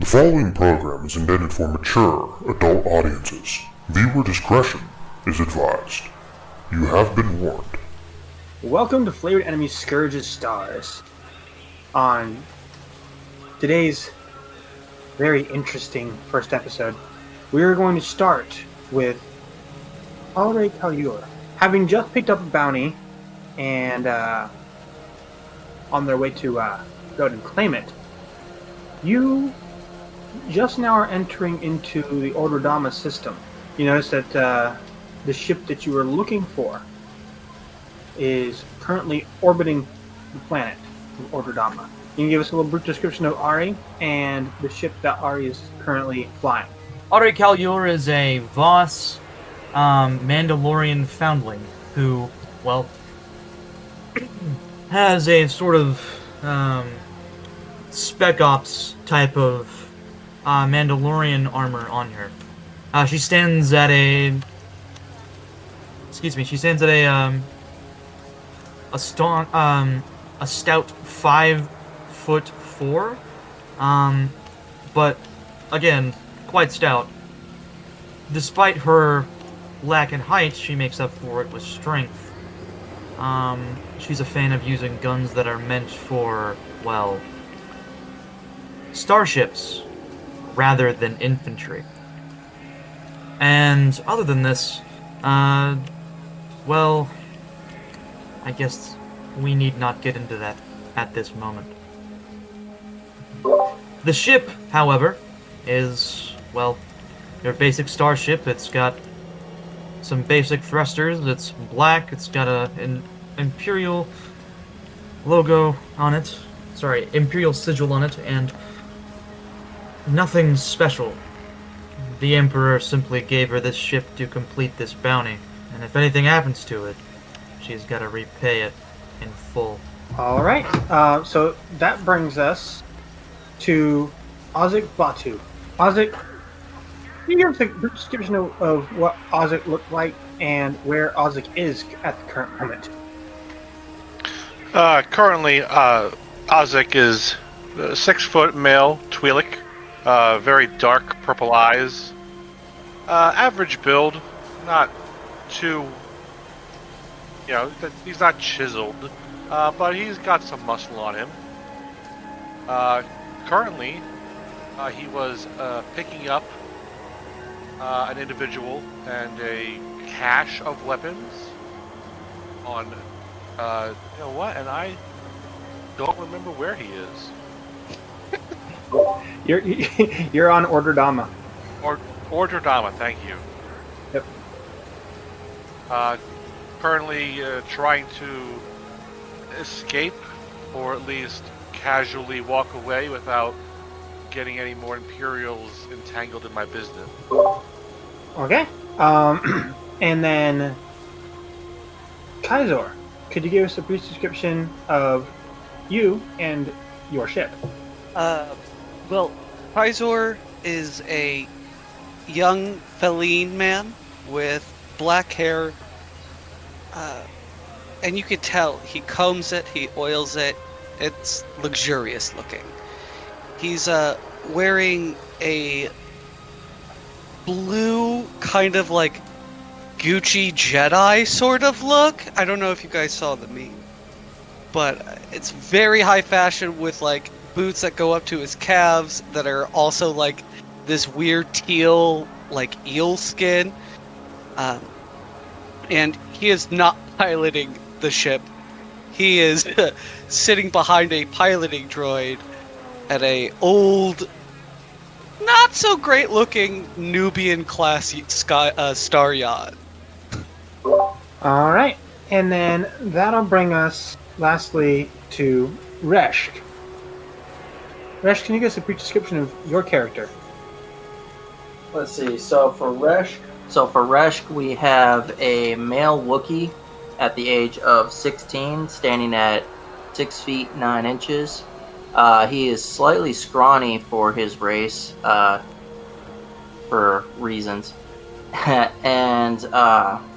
The following program is intended for mature adult audiences. Viewer discretion is advised. You have been warned. Welcome to Flavored Enemy Scourge's Stars. On today's very interesting first episode, we are going to start with Alre Kalyur. Having just picked up a bounty and on their way to go and claim it, you just now are entering into the Order Dama system. You notice that the ship that you were looking for is currently orbiting the planet of Order Dama. You can give us a little brief description of Ari and the ship that Ari is currently flying. Jedi Order is a Voss Mandalorian foundling who, well, has a sort of spec ops type of Mandalorian armor on her. She stands at a stout 5'4", but again, quite stout. Despite her lack in height, she makes up for it with strength. She's a fan of using guns that are meant for, well, starships rather than infantry. And other than this, well, I guess we need not get into that at this moment. The ship, however, is, well, your basic starship. It's got some basic thrusters. It's black. It's got an Imperial logo on it. Sorry, Imperial sigil on it, and nothing special. The Emperor simply gave her this ship to complete this bounty, and if anything happens to it, she's got to repay it in full. Alright, so that brings us to Ozik Batu. Ozik, can you give us a brief description of what Ozik looked like and where Ozik is at the current moment? Currently, Ozik is a 6-foot male Twi'lek, very dark purple eyes, average build, not too, he's not chiseled, but he's got some muscle on him. Currently, he was picking up an individual and a cache of weapons on, and I don't remember where he is. You're on Order Dama. Order Dama, thank you. Yep. Currently trying to escape, or at least casually walk away without getting any more Imperials entangled in my business. Okay. And then Kaizor, could you give us a brief description of you and your ship? Well, Kaizor is a young Feline man with black hair, and you could tell he combs it, he oils it. It's luxurious looking. He's wearing a blue kind of like Gucci Jedi sort of look. I don't know if you guys saw the meme, but it's very high fashion with like boots that go up to his calves that are also like this weird teal like eel skin. And he is not piloting the ship. He is sitting behind a piloting droid at a old, not so great looking Nubian class star yacht. Alright, and then that'll bring us lastly to Reshk. Reshk, can you give us a brief description of your character? Let's see. So for Reshk, we have a male Wookiee at the age of 16, standing at 6 feet 9 inches. He is slightly scrawny for his race, for reasons. And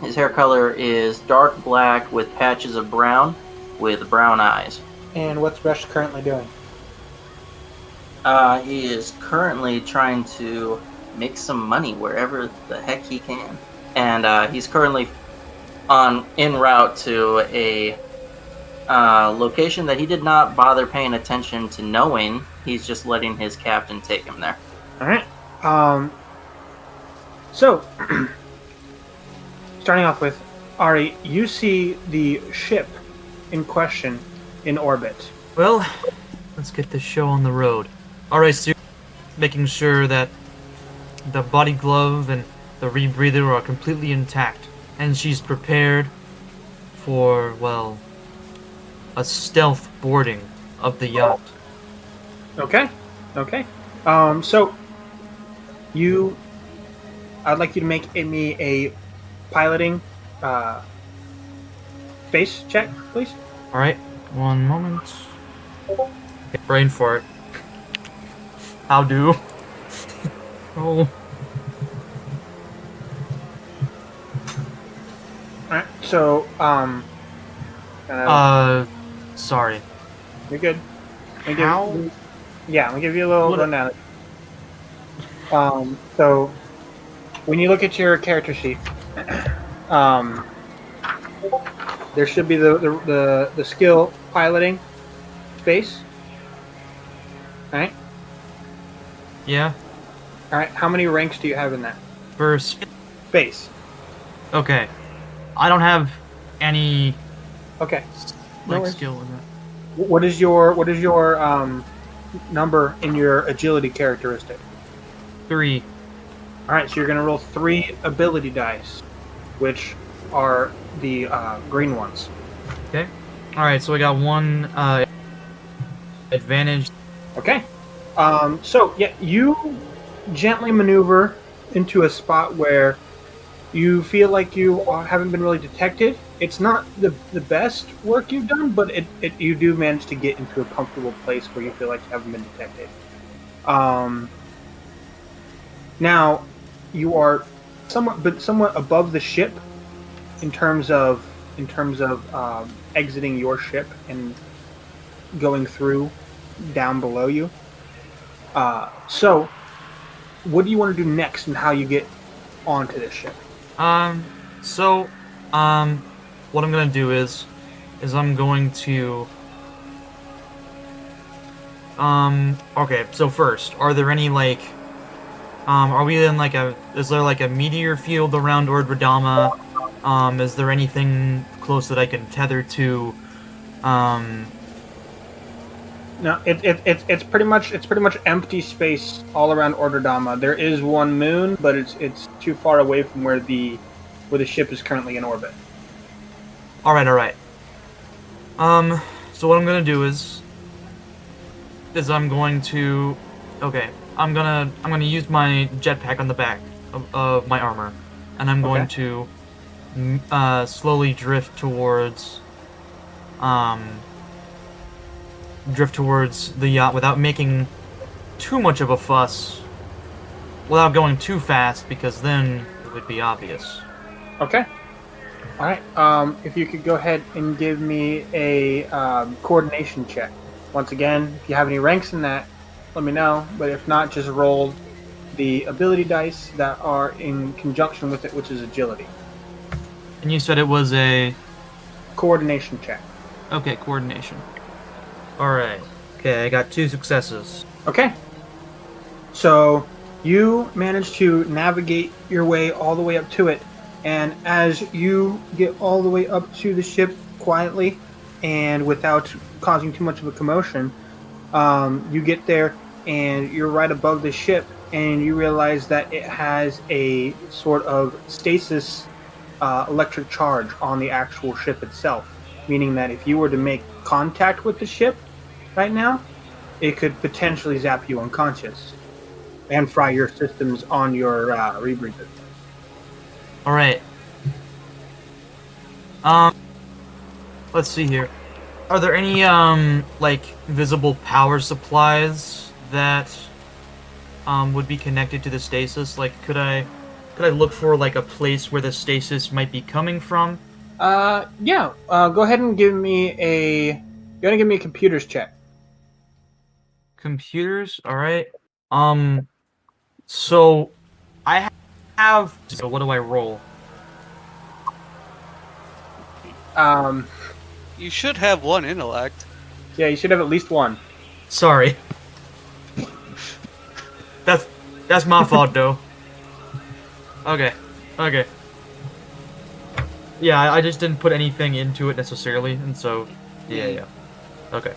his hair color is dark black with patches of brown, with brown eyes. And what's Reshk currently doing? He is currently trying to make some money wherever the heck he can, and he's currently en route to a location that he did not bother paying attention to knowing. He's just letting his captain take him there. All right. So, starting off with, Ari, you see the ship in question in orbit. Well, let's get this show on the road. Alright, so making sure that the body glove and the rebreather are completely intact. And she's prepared for, well, a stealth boarding of the yacht. Okay. So, I'd like you to make me a piloting space check, please. Alright, one moment. Okay, brain fart. How do? Oh. Alright, so, sorry. you're good. How? Let me give you a little rundown. So, when you look at your character sheet, there should be the skill piloting space. Alright? Yeah? Alright, how many ranks do you have in that? First. Space. Okay. I don't have any Okay. No worries. skill in that. What is your number in your agility characteristic? 3. Alright, so you're gonna roll 3 ability dice, which are the green ones. Okay. Alright, so we got 1 advantage. Okay. So yeah, you gently maneuver into a spot where you feel like you haven't been really detected. It's not the best work you've done, but you do manage to get into a comfortable place where you feel like you haven't been detected. Now, you are somewhat above the ship in terms of exiting your ship and going through down below you. So, what do you want to do next, and how you get onto this ship? What I'm gonna do is I'm going to, okay, so first, are there any, like, are we in, like, is there, like, a meteor field around Ordradama? Is there anything close that I can tether to, No, it's pretty much empty space all around Ordradama. There is one moon, but it's too far away from where the ship is currently in orbit. Alright. So what I'm gonna do is I'm going to, okay, I'm gonna use my jetpack on the back of my armor, and I'm going to slowly drift towards the yacht without making too much of a fuss, without going too fast, because then it would be obvious. Okay. All right. If you could go ahead and give me a coordination check. Once again, if you have any ranks in that, let me know. But if not, just roll the ability dice that are in conjunction with it, which is agility. And you said it was a Coordination check. okay, coordination. Alright. Okay, I got 2 successes. Okay. So you manage to navigate your way all the way up to it, and as you get all the way up to the ship quietly and without causing too much of a commotion, you get there and you're right above the ship, and you realize that it has a sort of stasis electric charge on the actual ship itself, meaning that if you were to make contact with the ship right now, it could potentially zap you unconscious and fry your systems on your rebreather. Alright. Let's see here. Are there any, like, visible power supplies that, would be connected to the stasis? Like, could I look for, like, a place where the stasis might be coming from? Yeah. Go ahead and give me a computer's check. Computers, alright. So I have. So what do I roll? You should have one intellect. Yeah, you should have at least one. Sorry. That's my fault, though. Okay. Yeah, I just didn't put anything into it necessarily, and so yeah. Okay.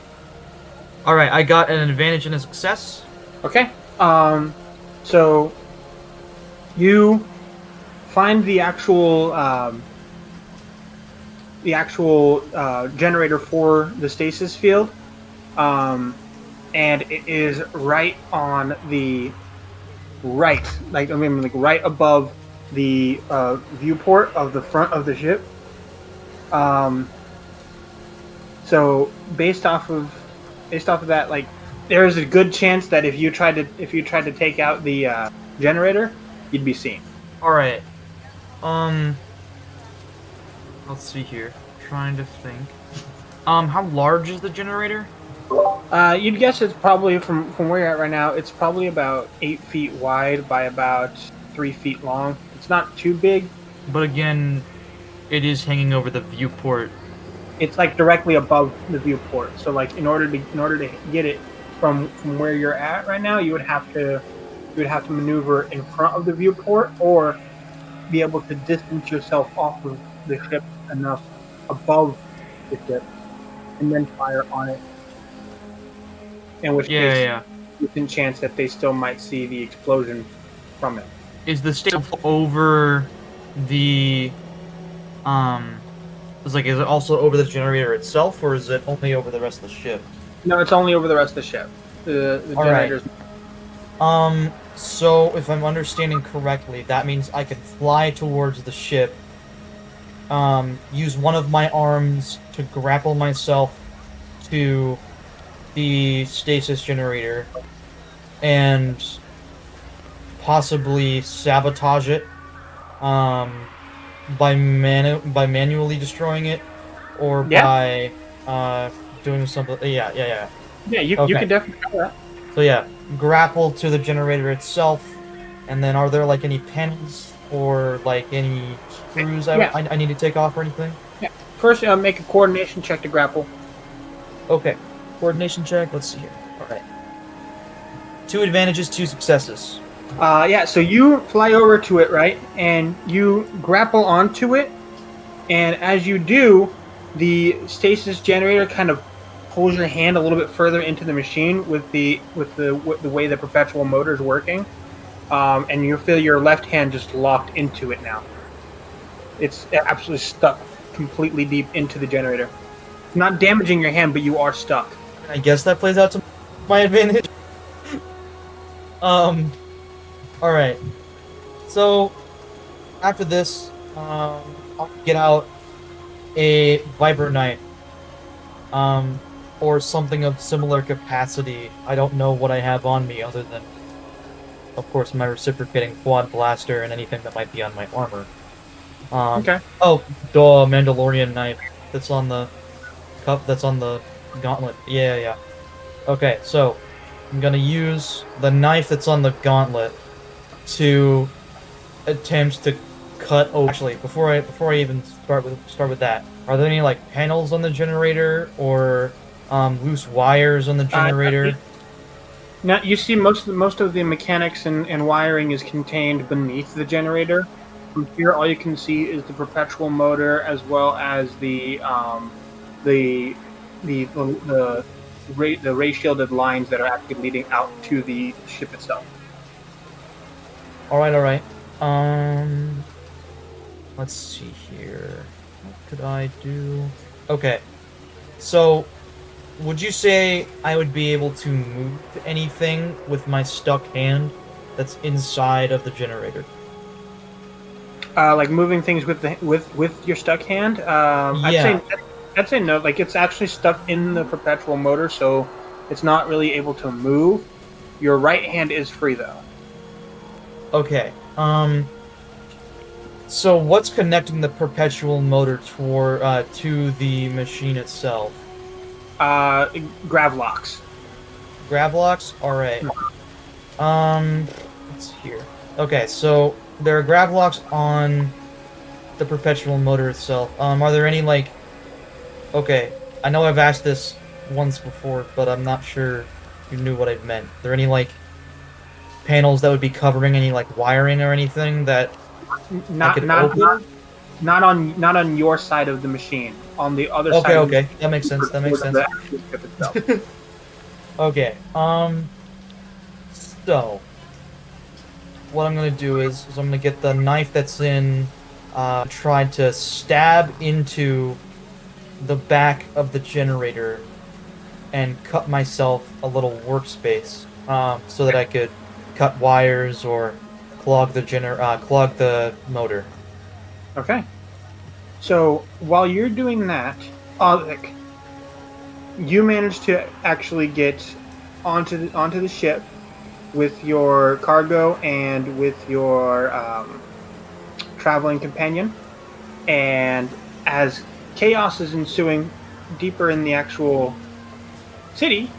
All right, I got an advantage and a success. Okay. So you find the actual generator for the stasis field, and it is right on the right, like right above the viewport of the front of the ship. So based off of that, like, there is a good chance that if you tried to take out the generator, you'd be seen. All right. Let's see here. Trying to think. How large is the generator? You'd guess it's probably from where you're at right now. It's probably about 8 feet wide by about 3 feet long. It's not too big. But again, it is hanging over the viewport. It's like directly above the viewport. So like in order to get it from where you're at right now, you would have to maneuver in front of the viewport or be able to distance yourself off of the ship enough above the ship and then fire on it. In which case, there's a chance that they still might see the explosion from it. Is the station over the is it also over the generator itself, or is it only over the rest of the ship? No, it's only over the rest of the ship. The generators. Right. So if I'm understanding correctly, that means I can fly towards the ship, use one of my arms to grapple myself to the stasis generator, and possibly sabotage it, by manually destroying it, or by doing something. Yeah. Yeah, you can definitely do that. So yeah, grapple to the generator itself, and then are there like any panels or like any screws I need to take off or anything? Yeah. First, make a coordination check to grapple. Okay, coordination check. Let's see here. All right. 2 advantages, 2 successes. So you fly over to it, right? And you grapple onto it, and as you do, the stasis generator kind of pulls your hand a little bit further into the machine with the way the perpetual motor is working, and you feel your left hand just locked into it now. It's absolutely stuck completely deep into the generator. Not damaging your hand, but you are stuck. I guess that plays out to my advantage. Alright. So, after this, I'll get out a vibro knife. Or something of similar capacity. I don't know what I have on me other than, of course, my reciprocating quad blaster and anything that might be on my armor. Okay. Oh, Mandalorian knife that's on the cup, that's on the gauntlet. Yeah. Okay, so I'm gonna use the knife that's on the gauntlet to attempt to cut. Oh, actually, before I even start with that, are there any like panels on the generator or loose wires on the generator? Now you see most of the mechanics and wiring is contained beneath the generator. From here, all you can see is the perpetual motor as well as the ray shielded lines that are actually leading out to the ship itself. All right. Let's see here. What could I do? Okay. So, would you say I would be able to move anything with my stuck hand that's inside of the generator? Like moving things with your stuck hand? I'd say no. Like, it's actually stuck in the perpetual motor, so it's not really able to move. Your right hand is free, though. Okay. So what's connecting the perpetual motor to the machine itself? Grav locks. Gravlocks? Alright. Let's see here. Okay, so there are Gravlocks on the perpetual motor itself. Are there any, like... Okay, I know I've asked this once before, but I'm not sure you knew what I meant. Are there any, like, panels that would be covering any, like, wiring or anything that I could open? Not on your side of the machine. On the other side. Okay, that makes sense. That makes sense. The actual ship itself. Okay, so what I'm gonna do is I'm gonna get the knife that's in, try to stab into the back of the generator and cut myself a little workspace, so that I could cut wires or clog the motor. Okay. So while you're doing that, Ozik, you managed to actually get onto the ship with your cargo and with your traveling companion, and as chaos is ensuing deeper in the actual city,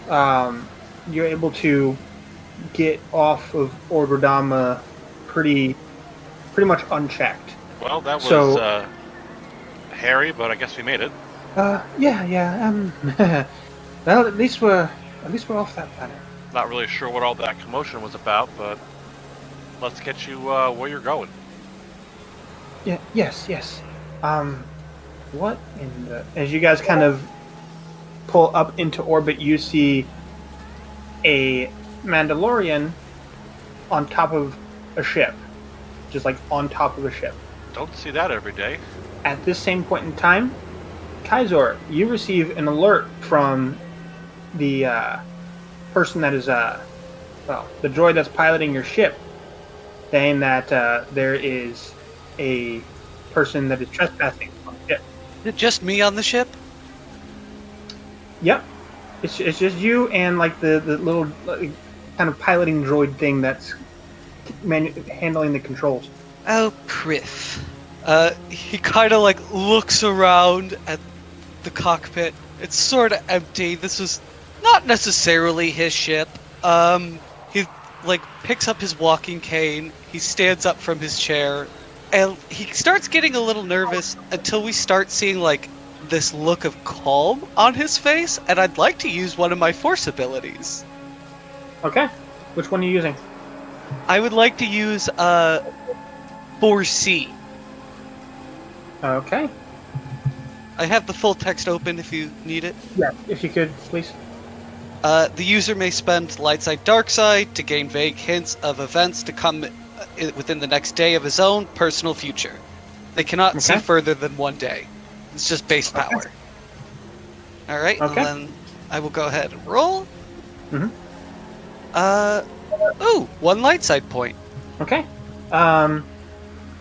you're able to get off of Orderdama pretty much unchecked. Well, that was hairy, but I guess we made it. Yeah. Well, at least we're off that planet. Not really sure what all that commotion was about, but let's get you where you're going. Yeah. Yes. What in the? As you guys kind of pull up into orbit, you see a Mandalorian on top of a ship, just like on top of a ship. Don't see that every day. At this same point in time, Kaizor, you receive an alert from the person that is, the droid that's piloting your ship, saying that there is a person that is trespassing on the ship. Is it just me on the ship? Yep. It's just you and, like, the little kind of piloting droid thing that's handling the controls. Oh, Priff. He kind of, like, looks around at the cockpit. It's sort of empty. This is not necessarily his ship. He, like, picks up his walking cane. He stands up from his chair. And he starts getting a little nervous until we start seeing, like, this look of calm on his face. And I'd like to use one of my force abilities. Okay. Which one are you using? I would like to use, 4C. Okay. I have the full text open if you need it. Yeah, if you could, please. The user may spend light side, dark side to gain vague hints of events to come within the next day of his own personal future. They cannot see further than one day. It's just base power. Alright, Okay. and then I will go ahead and roll. Mm-hmm. Ooh, 1 light side point. Okay.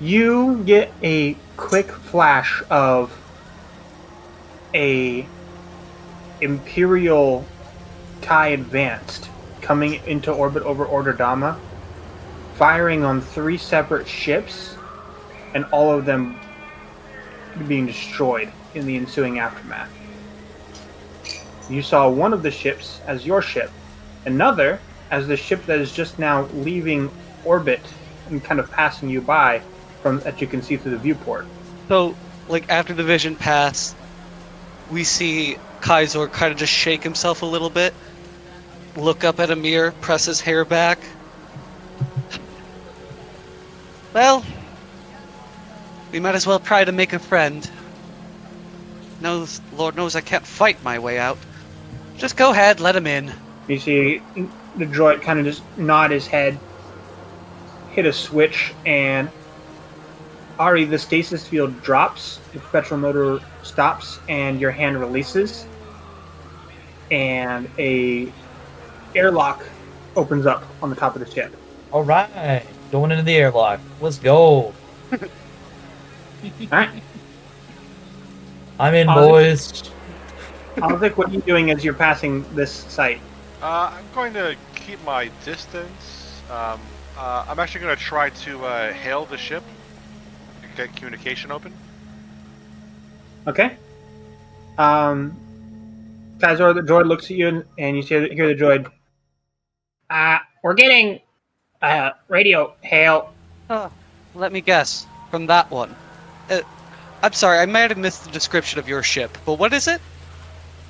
You get a quick flash of a Imperial TIE Advanced coming into orbit over Orderdama, firing on 3 separate ships, and all of them being destroyed in the ensuing aftermath. You saw one of the ships as your ship, another as the ship that is just now leaving orbit and kind of passing you by from that you can see through the viewport. So, like, after the vision pass, we see Kaizor kind of just shake himself a little bit, look up at a mirror, press his hair back. Well, we might as well try to make a friend. Lord knows I can't fight my way out. Just go ahead, let him in. You see the droid kind of just nod his head, hit a switch, and Ari, the stasis field drops, the perpetual motor stops, and your hand releases, and a airlock opens up on the top of the ship. All right, going into the airlock. Let's go. Alright. I'm in, boys. Isaac, what are you doing as you're passing this site? I'm going to keep my distance. I'm actually going to try to hail the ship, get communication open. Okay. Kaiser, the droid looks at you, and you hear the droid. We're getting radio hail. Let me guess. From that one. I'm sorry, I might have missed the description of your ship, but what is it?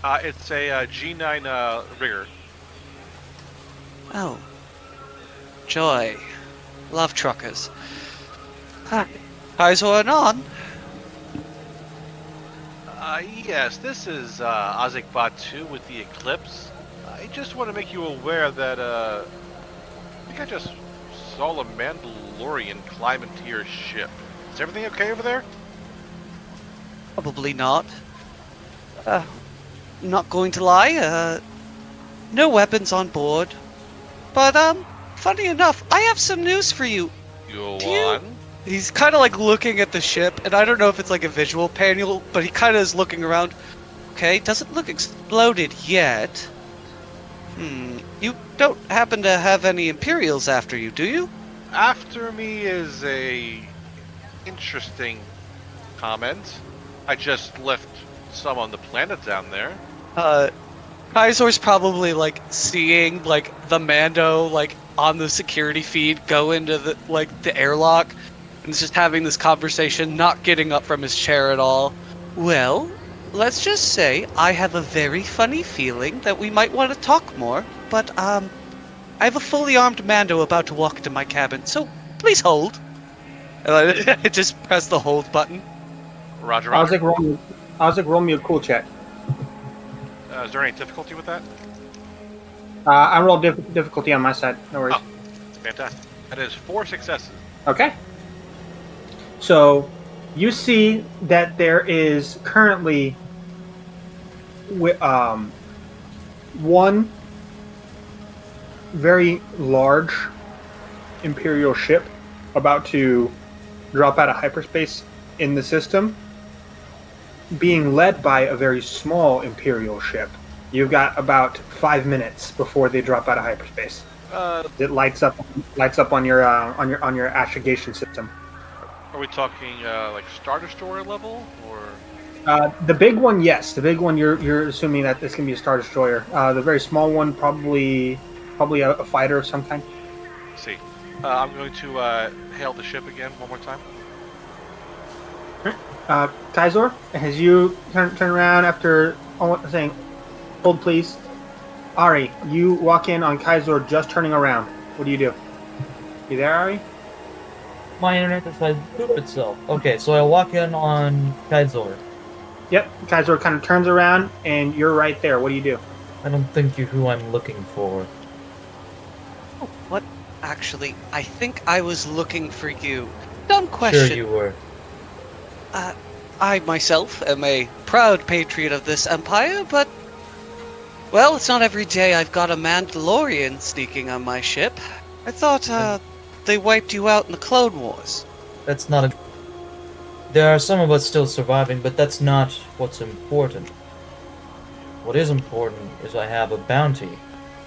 It's a G9 rigger. Oh. Joy. Love truckers. How's going on? Yes, this is Ozikbot 2 with the Eclipse. I just want to make you aware that, I think I just saw a Mandalorian climb into your ship. Is everything okay over there? Probably not. Not going to lie, no weapons on board. But, funny enough, I have some news for you. Go on. He's kind of like looking at the ship, and I don't know if it's like a visual panel, but he kind of is looking around. Okay, doesn't look exploded yet. You don't happen to have any Imperials after you, do you? After me is a interesting comment. I just left some on the planet down there. Kaiser's probably like seeing like the Mando like on the security feed go into the airlock, and just having this conversation, not getting up from his chair at all. Well, let's just say I have a very funny feeling that we might want to talk more, but I have a fully armed Mando about to walk into my cabin, so please hold. And I just press the hold button. Roger. Ozzy, roll me a cool check. Is there any difficulty with that? I rolled difficulty on my side. No worries. Oh, fantastic. That is 4 successes. Okay. So, you see that there is currently one very large Imperial ship about to drop out of hyperspace in the system, being led by a very small Imperial ship. You've got about 5 minutes before they drop out of hyperspace. It lights up on your astrogation system. Are we talking like Star Destroyer level, or? The big one, yes. The big one, you're assuming that it's gonna be a Star Destroyer. The very small one, probably a fighter of some kind. Let's see. I'm going to hail the ship again one more time. Kaiser, as you turn around after saying, "Hold, please." Ari, you walk in on Kaiser just turning around. What do? You there, Ari? My internet decides to poop itself. Okay, so I walk in on Kaiser. Yep, Kaiser kind of turns around, and you're right there. What do you do? I don't think you're who I'm looking for. Oh, what? Actually, I think I was looking for you. Dumb question. Sure you were. I myself am a proud patriot of this empire, but... well, it's not every day I've got a Mandalorian sneaking on my ship. I thought, they wiped you out in the Clone Wars. That's not a... There are some of us still surviving, but that's not what's important. What is important is I have a bounty.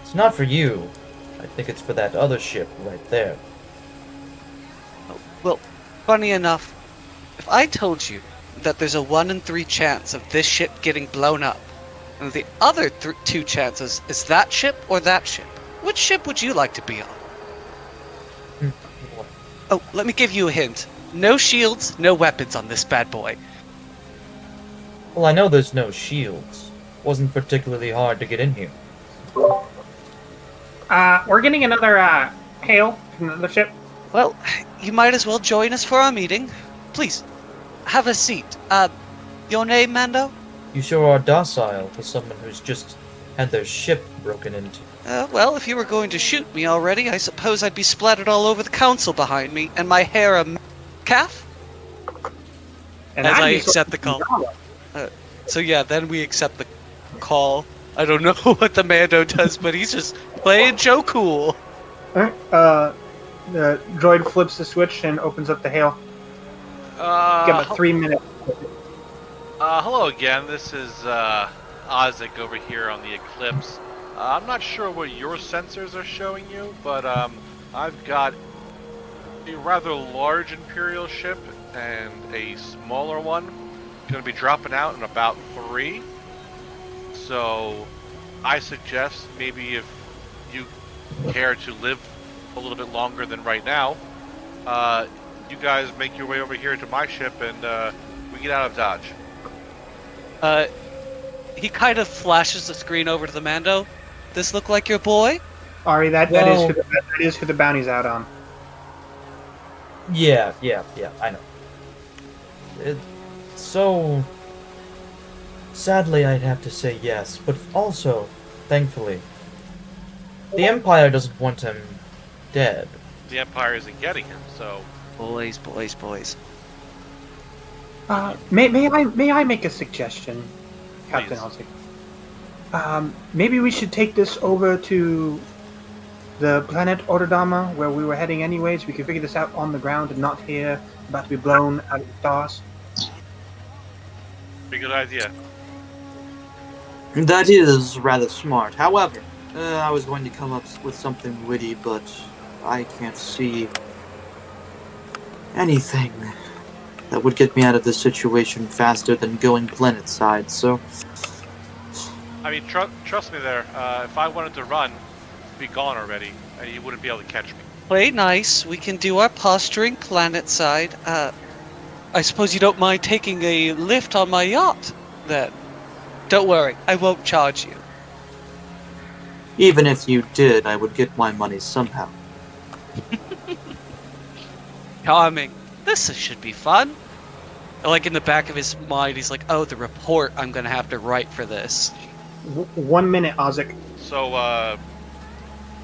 It's not for you. I think it's for that other ship right there. Oh, well, funny enough, if I told you that there's a 1 in 3 chance of this ship getting blown up, and the other 2 chances is that ship or that ship, which ship would you like to be on? Oh, let me give you a hint. No shields, no weapons on this bad boy. Well, I know there's no shields. Wasn't particularly hard to get in here. We're getting another hail from the ship. Well, you might as well join us for our meeting. Please, have a seat. Your name, Mando? You sure are docile for someone who's just had their ship broken into. Well, if you were going to shoot me already, I suppose I'd be splattered all over the council behind me, and my hair a calf? And as I accept the call. So yeah, then we accept the call. I don't know what the Mando does, but he's just playing Joe cool. The droid flips the switch and opens up the hail. Give about 3 minutes. Hello again. This is Ozik over here on the Eclipse. I'm not sure what your sensors are showing you, but I've got a rather large Imperial ship and a smaller one. Going to be dropping out in about 3. So, I suggest maybe if you care to live a little bit longer than right now, you guys make your way over here to my ship and we get out of Dodge. He kind of flashes the screen over to the Mando. This look like your boy? Ari, that is who the bounty's out on. Yeah, I know. So, sadly, I'd have to say yes, but also, thankfully, the Empire doesn't want him dead. The Empire isn't getting him, so... Boys. May I make a suggestion, Captain Please. Ozzy? Maybe we should take this over to the planet Orderdama, where we were heading anyways. We could figure this out on the ground and not here, about to be blown out of the stars. Pretty good idea. That is rather smart. However, I was going to come up with something witty, but I can't see anything that would get me out of this situation faster than going planet side, so... I mean, trust me there. If I wanted to run, I'd be gone already, and you wouldn't be able to catch me. Play nice. We can do our posturing planet side. I suppose you don't mind taking a lift on my yacht, then? Don't worry, I won't charge you. Even if you did, I would get my money somehow. Charming. This should be fun. Like in the back of his mind, he's like, oh, the report I'm gonna have to write for this. 1 minute, Ozic. So,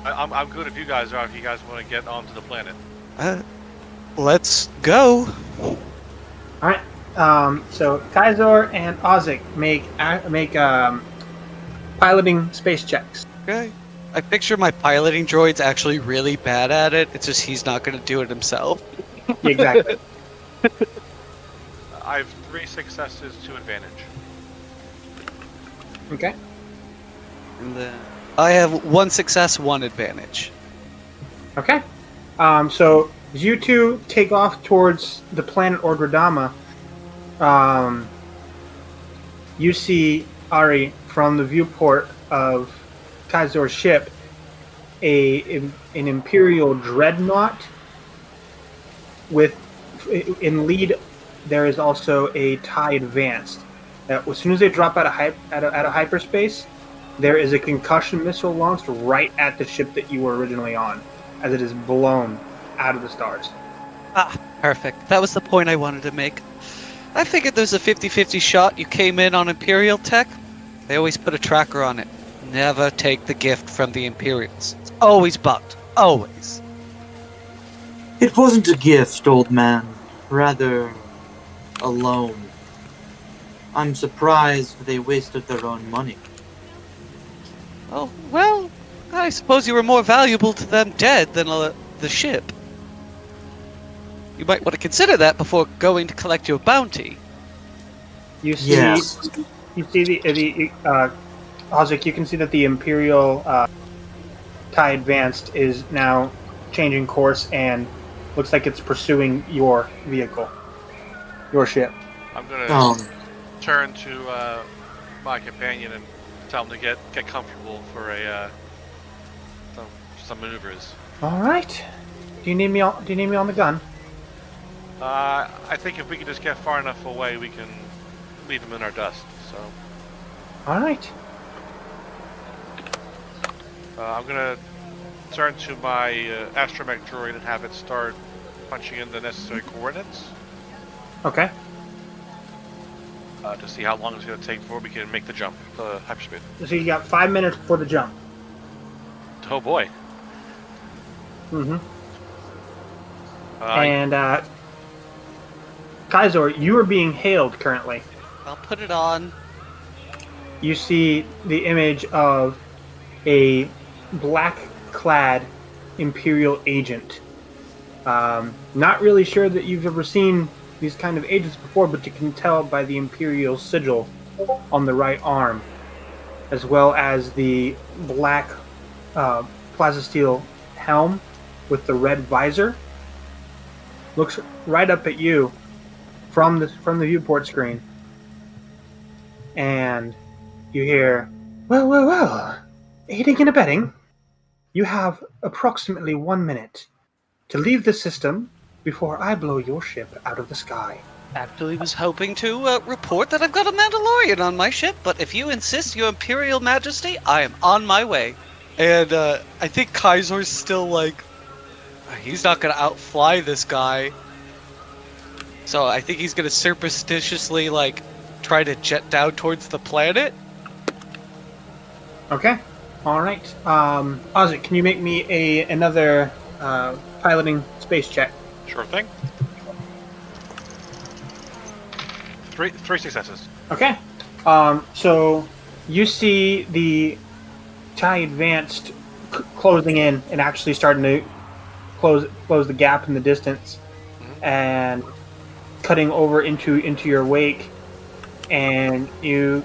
I'm good if you guys are, if you guys want to get onto the planet. Let's go. Alright, so Kaizor and Ozic make piloting space checks. Okay. I picture my piloting droid's actually really bad at it. It's just he's not gonna do it himself. Exactly. I have 3 successes to advantage. Okay. And then I have 1 success, 1 advantage. Okay. So as you two take off towards the planet Ordradama, you see, Ari, from the viewport of Kaizor's ship, an Imperial dreadnought with, in lead, there is also a TIE Advanced. As soon as they drop out of hyperspace, there is a concussion missile launched right at the ship that you were originally on, as it is blown out of the stars. Ah, perfect. That was the point I wanted to make. I figured there's a 50-50 shot you came in on Imperial tech. They always put a tracker on it. Never take the gift from the Imperials. It's always bugged. Always. It wasn't a gift, old man. Rather, a loan. I'm surprised they wasted their own money. Oh, well, I suppose you were more valuable to them dead than the ship. You might want to consider that before going to collect your bounty. You see, Yes. you see the Ozic, you can see that the Imperial TIE Advanced is now changing course and looks like it's pursuing your vehicle, your ship. I'm gonna turn to my companion and tell him to get comfortable for some maneuvers. All right. Do you need me on the gun? I think if we can just get far enough away, we can leave him in our dust. So All right. I'm gonna turn to my astromech droid and have it start punching in the necessary coordinates Okay. to see how long it's gonna take before we can make the jump to hyperspeed. So you got 5 minutes before the jump. Oh boy. Mm-hmm. Uh, And Kaizor, you are being hailed currently. I'll put it on. You see the image of a black-clad Imperial agent. Not really sure that you've ever seen these kind of agents before, but you can tell by the Imperial sigil on the right arm, as well as the black plaza steel helm with the red visor. Looks right up at you from the viewport screen, and you hear, well, aiding and abetting. You have approximately 1 minute to leave the system before I blow your ship out of the sky. Actually was hoping to report that I've got a Mandalorian on my ship, but if you insist, Your Imperial Majesty, I am on my way. And I think Kaiser's still like, he's not gonna outfly this guy. So I think he's gonna surreptitiously like try to jet down towards the planet. Okay. All right. Ozzy, can you make me another piloting space check? Sure thing. Three successes. Okay. So you see the TIE Advanced closing in and actually starting to close the gap in the distance, and cutting over into your wake, and you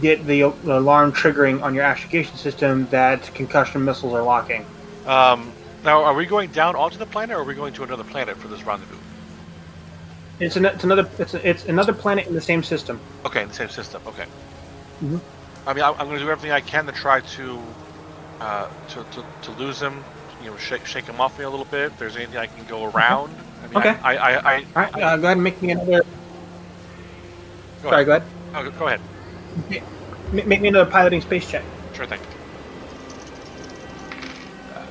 get the alarm triggering on your astrogation system that concussion missiles are locking. Now, are we going down onto the planet, or are we going to another planet for this rendezvous? It's another planet in the same system. Okay, in the same system. Okay. Mhm. I mean, I'm going to do everything I can to try to lose him. You know, shake him off me a little bit. If there's anything I can go around. I mean, Okay. I All right. Go ahead and make me another. Go Sorry. ahead. Go ahead. Oh, go ahead. Make me another piloting space check. Sure thing.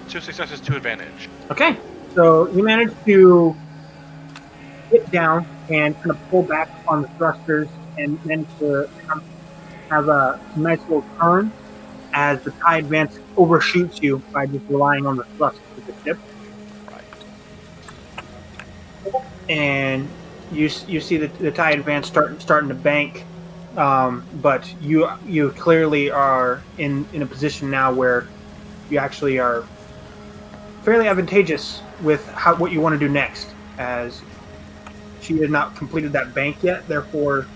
2 successes, 2 advantage. Okay. So you managed to get down and kind of pull back on the thrusters, and manage to have a nice little turn as the TIE Advance overshoots you by just relying on the thrusters of the ship. Right. And you see the TIE Advance starting to bank, but you clearly are in a position now where you actually are fairly advantageous with what you want to do next, as she has not completed that bank yet. Therefore,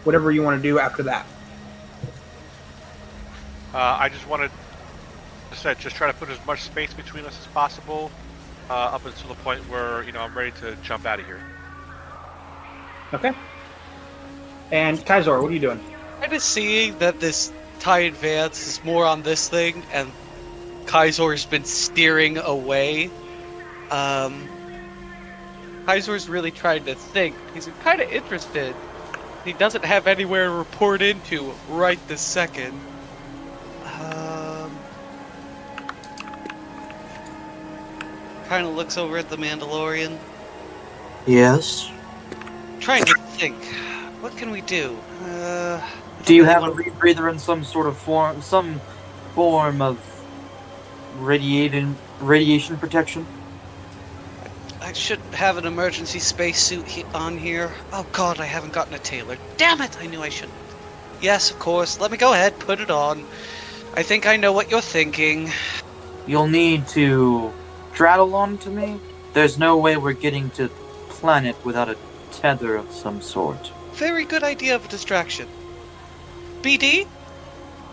whatever you want to do after that. I just wanted to just try to put as much space between us as possible, up until the point where I'm ready to jump out of here. Okay. And Kaizor, what are you doing? Kind of seeing that this TIE Advance is more on this thing, and Kaizor's been steering away. Kaizor's really trying to think. He's kind of interested. He doesn't have anywhere to report into right this second. Kind of looks over at the Mandalorian. Yes. Trying to think. What can we do? Do you have a rebreather in some form of radiation protection? I should have an emergency spacesuit on here. Oh god, I haven't gotten a tailor. Damn it! I knew I shouldn't. Yes, of course. Let me go ahead, put it on. I think I know what you're thinking. You'll need to straddle onto me. There's no way we're getting to planet without a tether of some sort. Very good idea of a distraction. BD,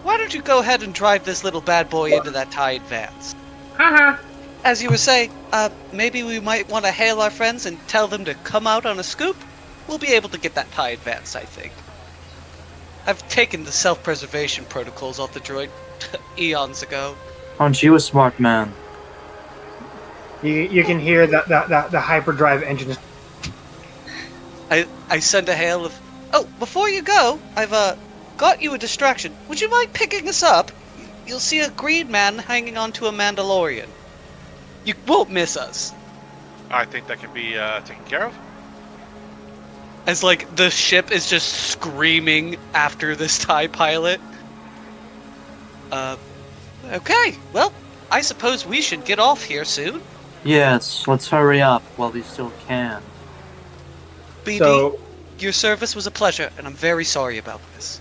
why don't you go ahead and drive this little bad boy into that TIE Advance? As you were saying, maybe we might want to hail our friends and tell them to come out on a scoop. We'll be able to get that TIE Advance, I think. I've taken the self-preservation protocols off the droid eons ago. Aren't you a smart man? You can hear the hyperdrive engine. I send a hail of, oh, before you go, I've got you a distraction. Would you mind picking us up? You'll see a green man hanging onto a Mandalorian. You won't miss us. I think that can be taken care of. As like the ship is just screaming after this TIE pilot. Okay, well, I suppose we should get off here soon. Yes, let's hurry up while we still can. BD, your service was a pleasure, and I'm very sorry about this.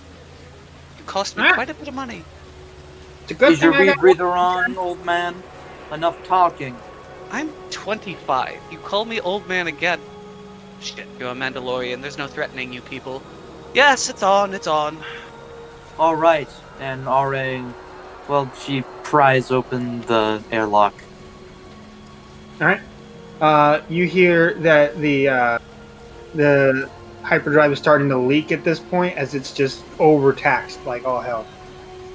You cost me quite a bit of money. It's a good Is your thing I got- rebreather on, old man? Enough talking. I'm 25. You call me old man again. Shit, you're a Mandalorian. There's no threatening you people. Yes, it's on, it's on. Alright, and RA... Well, she pries open the airlock. All right. You hear that the hyperdrive is starting to leak at this point as it's just overtaxed like all hell.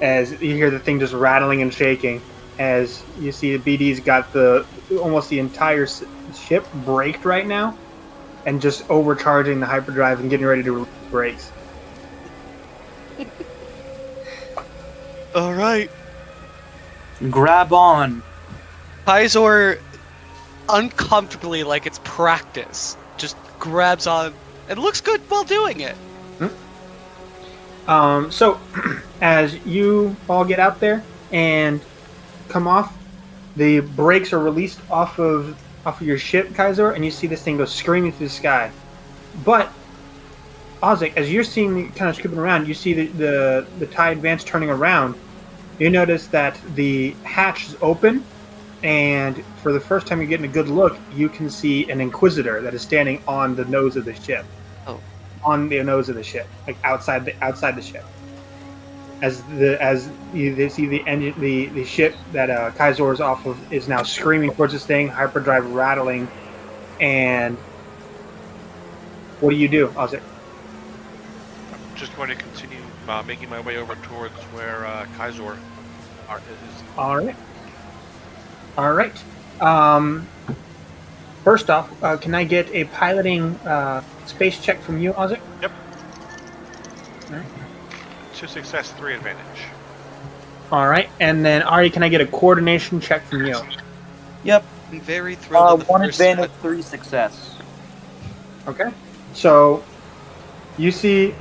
As you hear the thing just rattling and shaking, as you see the BD's got almost the entire ship braked right now, and just overcharging the hyperdrive and getting ready to release brakes. All right. Grab on. Kaiser, uncomfortably, like it's practice, just grabs on and looks good while doing it. So, as you all get out there and come off, the brakes are released off of your ship, Kaiser, and you see this thing go screaming through the sky. But Ozzy, as you're seeing kind of skipping around, you see the TIE Advance turning around. You notice that the hatch is open, and for the first time you're getting a good look, you can see an Inquisitor that is standing on the nose of the ship. Oh. On the nose of the ship, like outside the ship. As they see the ship that Kaiser is off of is now screaming towards this thing, hyperdrive rattling, and what do you do, Ozzy? Just going to continue making my way over towards where Kaiser is. All right. First off, can I get a piloting space check from you, Ozzy? Yep. All right. 2 success, 3 advantage. All right, and then Ari, can I get a coordination check from you? Yep. I'm very thrilled with the 1 first advantage, 3 success. Okay. So you see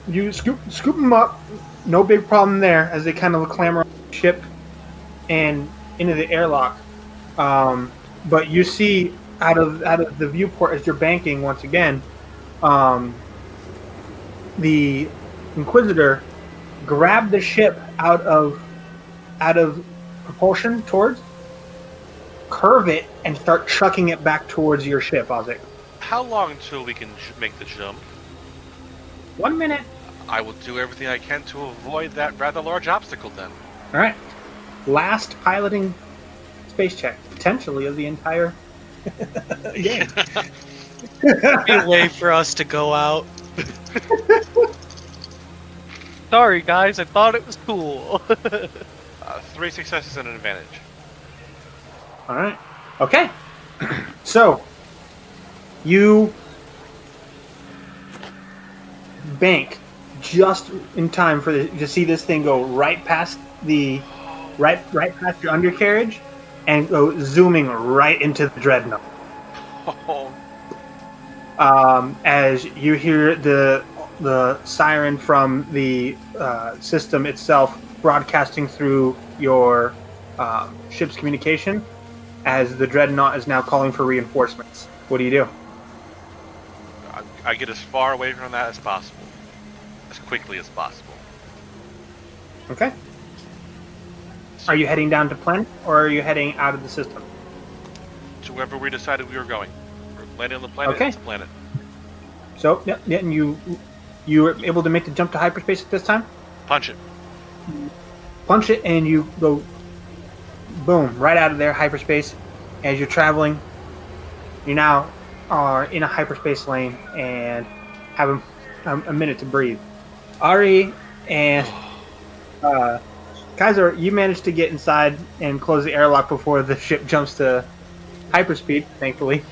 you scoop them up, no big problem there as they kind of clamber on the ship and into the airlock. But you see out of the viewport as you're banking once again, the Inquisitor grabbed the ship out of propulsion towards, curve it, and start chucking it back towards your ship, Ozzy. How long till we can make the jump? 1 minute. I will do everything I can to avoid that rather large obstacle then. All right. Last piloting space check, potentially of the entire game. be a way for us to go out. Sorry, guys. I thought it was cool. 3 successes and an advantage. All right. Okay. So you bank just in time to see this thing go right past past your undercarriage and go zooming right into the dreadnought. Oh. As you hear the siren from the system itself broadcasting through your ship's communication, as the dreadnought is now calling for reinforcements. What do you do? I get as far away from that as possible. As quickly as possible. Okay. Are you heading down to planet, or are you heading out of the system? To wherever we decided we were going. We're landing on the planet, Okay. it's the planet. So, yeah, and you were able to make the jump to hyperspace at this time? Punch it. Punch it, and you go, boom, right out of there, hyperspace. As you're traveling, you now are in a hyperspace lane and have a minute to breathe. Ari and Kaiser, you managed to get inside and close the airlock before the ship jumps to hyperspeed, thankfully.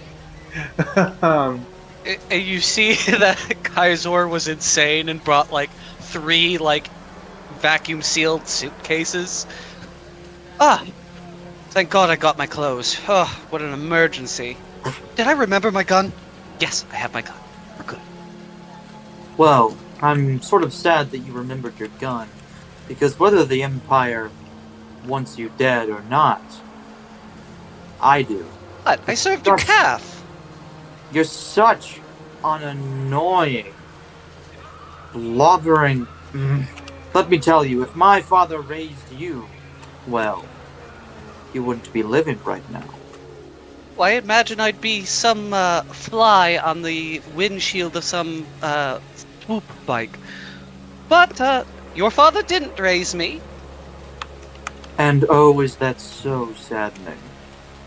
And you see that Kaiser was insane and brought like 3 like vacuum sealed suitcases. Ah, thank God I got my clothes. Oh, what an emergency. Did I remember my gun? Yes, I have my gun. We're good. Well, I'm sort of sad that you remembered your gun, because whether the Empire wants you dead or not, I do. What? I served your calf. You're such an annoying, blubbering... Let me tell you, if my father raised you, well, you wouldn't be living right now. Well, I imagine I'd be some fly on the windshield of some swoop bike. But your father didn't raise me. And oh, is that so saddening.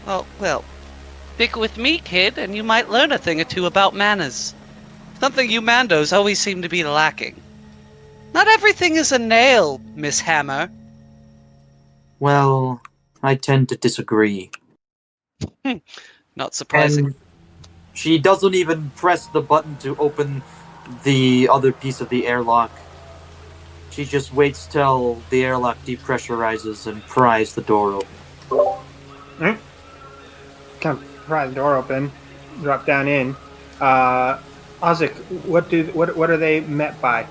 Oh, well, stick with me, kid, and you might learn a thing or two about manners. Something you Mandos always seem to be lacking. Not everything is a nail, Miss Hammer. Well, I tend to disagree. Not surprising. And she doesn't even press the button to open the other piece of the airlock. She just waits till the airlock depressurizes and pries the door open. Alright. Kind of pry the door open, drop down in. Ozik, what are they met by?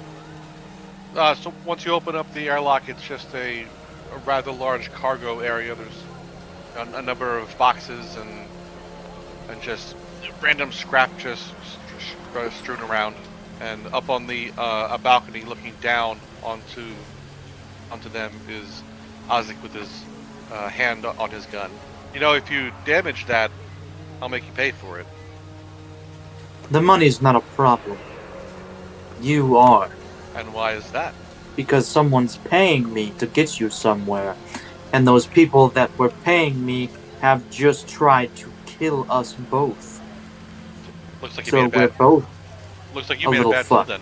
So once you open up the airlock, it's just a rather large cargo area. There's a number of boxes and just random scrap just strewn around. And up on the a balcony looking down onto them is Ozik with his hand on his gun. You know, if you damage that, I'll make you pay for it. The money's not a problem. You are. And why is that? Because someone's paying me to get you somewhere. And those people that were paying me have just tried to kill us both. Looks like you So made a we're bad. both. Looks like you a made a little bad deal fucked. then.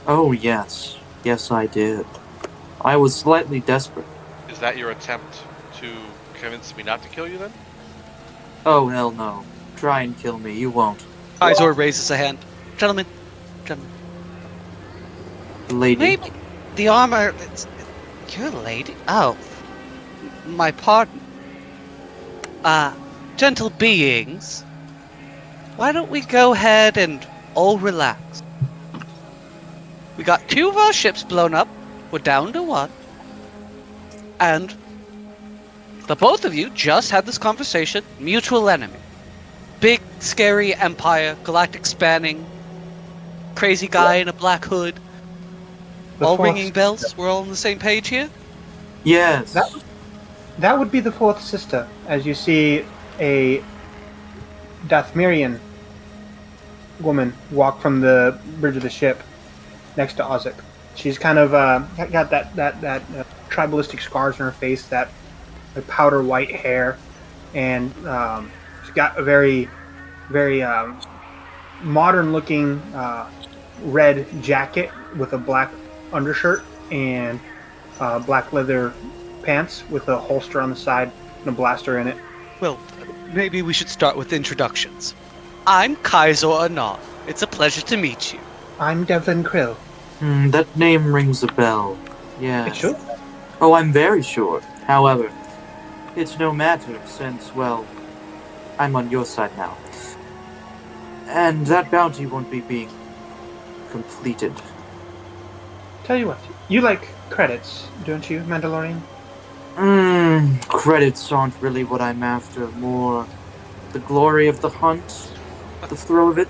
Oh, yes. Yes, I did. I was slightly desperate. Is that your attempt to convince me not to kill you then? Oh, hell no. Try and kill me. You won't. Izor raises a hand. Gentlemen. Lady. Maybe the armor... You're a lady? Oh. My pardon. Gentle beings. Why don't we go ahead and all relax? We got 2 of our ships blown up. We're down to 1. And the both of you just had this conversation. Mutual enemy. Big, scary empire. Galactic spanning. Crazy guy in a black hood. The All fourth ringing sister. bells? We're all on the same page here? Yes. That would be the fourth sister, as you see a Dathmirian woman walk from the bridge of the ship next to Ozik. She's kind of got that tribalistic scars on her face, that powder white hair, and she's got a very modern-looking red jacket with a black undershirt and black leather pants with a holster on the side and a blaster in it. Well, maybe we should start with introductions. I'm Kaiser Anand. It's a pleasure to meet you. I'm Devlin Krill. That name rings a bell. Yes. It should. Oh, I'm very sure. However, it's no matter since, well, I'm on your side now. And that bounty won't be being completed. Tell you what, you like credits, don't you, Mandalorian? Credits aren't really what I'm after. More the glory of the hunt, the thrill of it,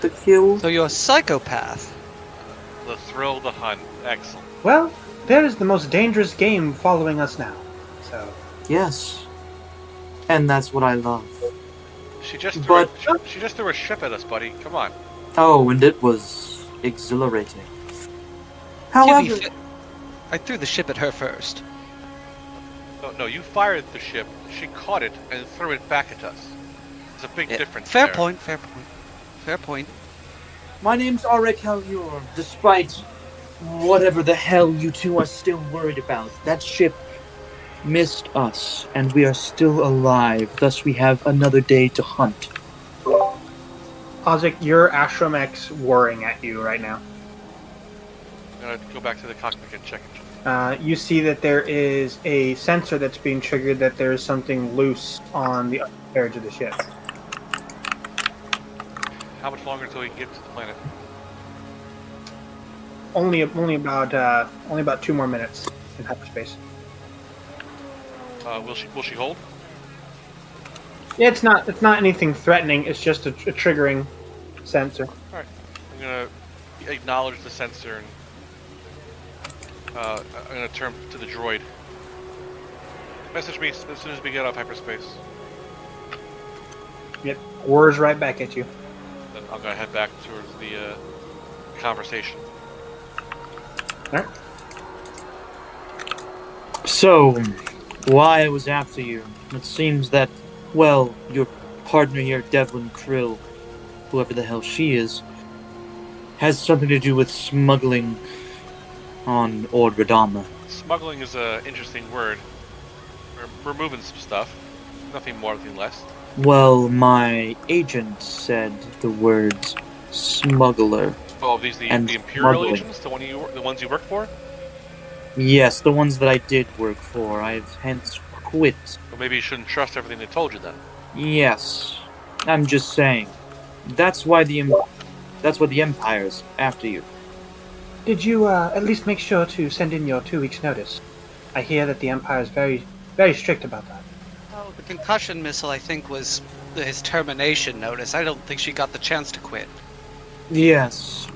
the kill. So you're a psychopath. The thrill, the hunt. Excellent. Well, there is the most dangerous game following us now. So, Yes. And that's what I love. She just But- she just threw a ship at us, buddy. Come on. Oh, and it was exhilarating. To be However, fa- I threw the ship at her first. No, you fired the ship. She caught it and threw it back at us. There's a big Yeah, difference. Fair there. point. Fair point. my name's Arik Halur, despite whatever the hell you two are still worried about. That ship missed us, and we are still alive, thus we have another day to hunt. Ozik, your Astrom X whirring at you right now. I'm gonna go back to the cockpit and check it. You see that there is a sensor that's being triggered, that there is something loose on the undercarriage of the ship. How much longer until we get to the planet? Only about 2 more minutes in hyperspace. Will she hold? Yeah, it's not anything threatening. It's just a triggering sensor. All right. I'm gonna acknowledge the sensor and I'm gonna turn to the droid. Message me as soon as we get off hyperspace. It whirs right back at you. Then I'm gonna head back towards the conversation. Alright. So, why I was after you? It seems that, well, your partner here, Devlin Krill, whoever the hell she is, has something to do with smuggling on Ordradama. Smuggling is a interesting word. We're moving some stuff. Nothing more, nothing less. Well, my agent said the words smuggler. Oh, are these the And Imperial smuggling. agents, the ones you work for? Yes, the ones that I did work for. I've hence quit. Well, maybe you shouldn't trust everything they told you then. Yes, I'm just saying. That's why the Empire's after you. Did you at least make sure to send in your 2 weeks' notice? I hear that the Empire is very, very strict about that. Oh, the concussion missile, I think, was his termination notice. I don't think she got the chance to quit. Yes,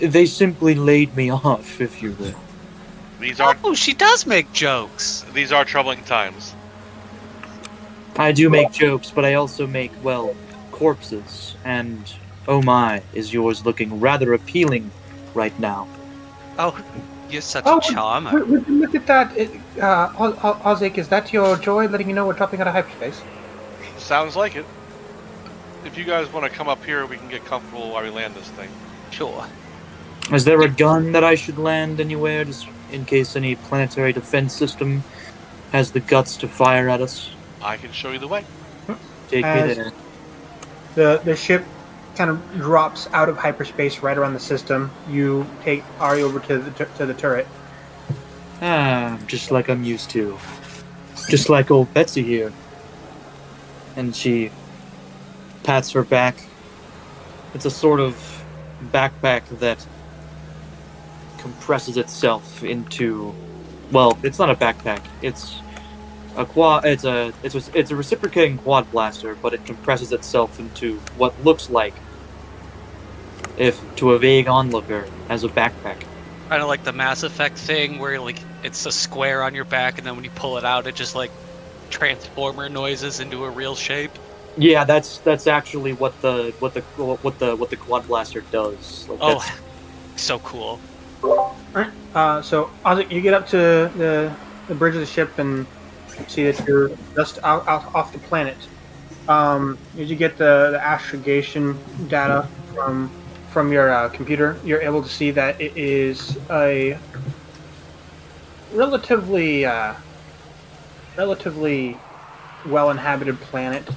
they simply laid me off, if you will. These are Oh, she does make jokes. these are troubling times. I do make jokes, but I also make, well, corpses. And, oh my, is yours looking rather appealing right now. Oh, you're such a charmer. Would you look at that? Ozik, is that your joy letting you know we're dropping out of hyperspace? Sounds like it. If you guys want to come up here, we can get comfortable while we land this thing. Sure. Is there a gun that I should land anywhere, just in case any planetary defense system has the guts to fire at us? I can show you the way. Take me there. The ship kind of drops out of hyperspace right around the system. You take Ari over to the turret. Ah, just like I'm used to. Just like old Betsy here. And she pats her back. It's a sort of backpack that compresses itself into. Well, it's not a backpack. It's a quad. It's a reciprocating quad blaster, but it compresses itself into what looks like, if to a vague onlooker, as a backpack. Kind of like the Mass Effect thing, where like it's a square on your back, and then when you pull it out, it just like transformer noises into a real shape. Yeah, that's actually what the quad blaster does. Like, Oh, so cool. Alright, so Ozik, you get up to the bridge of the ship and see that you're just out off the planet. As you get the astrogation data from your computer, you're able to see that it is a relatively well-inhabited planet.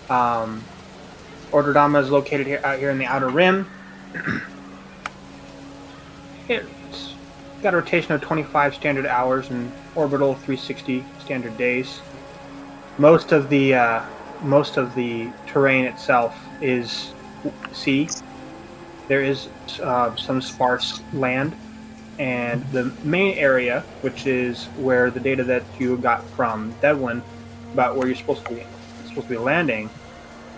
Ordradama is located out here in the Outer Rim. It's got a rotation of 25 standard hours and orbital 360 standard days. Most of the terrain itself is sea. There is some sparse land, and the main area, which is where the data that you got from Devlin about where you're supposed to be landing,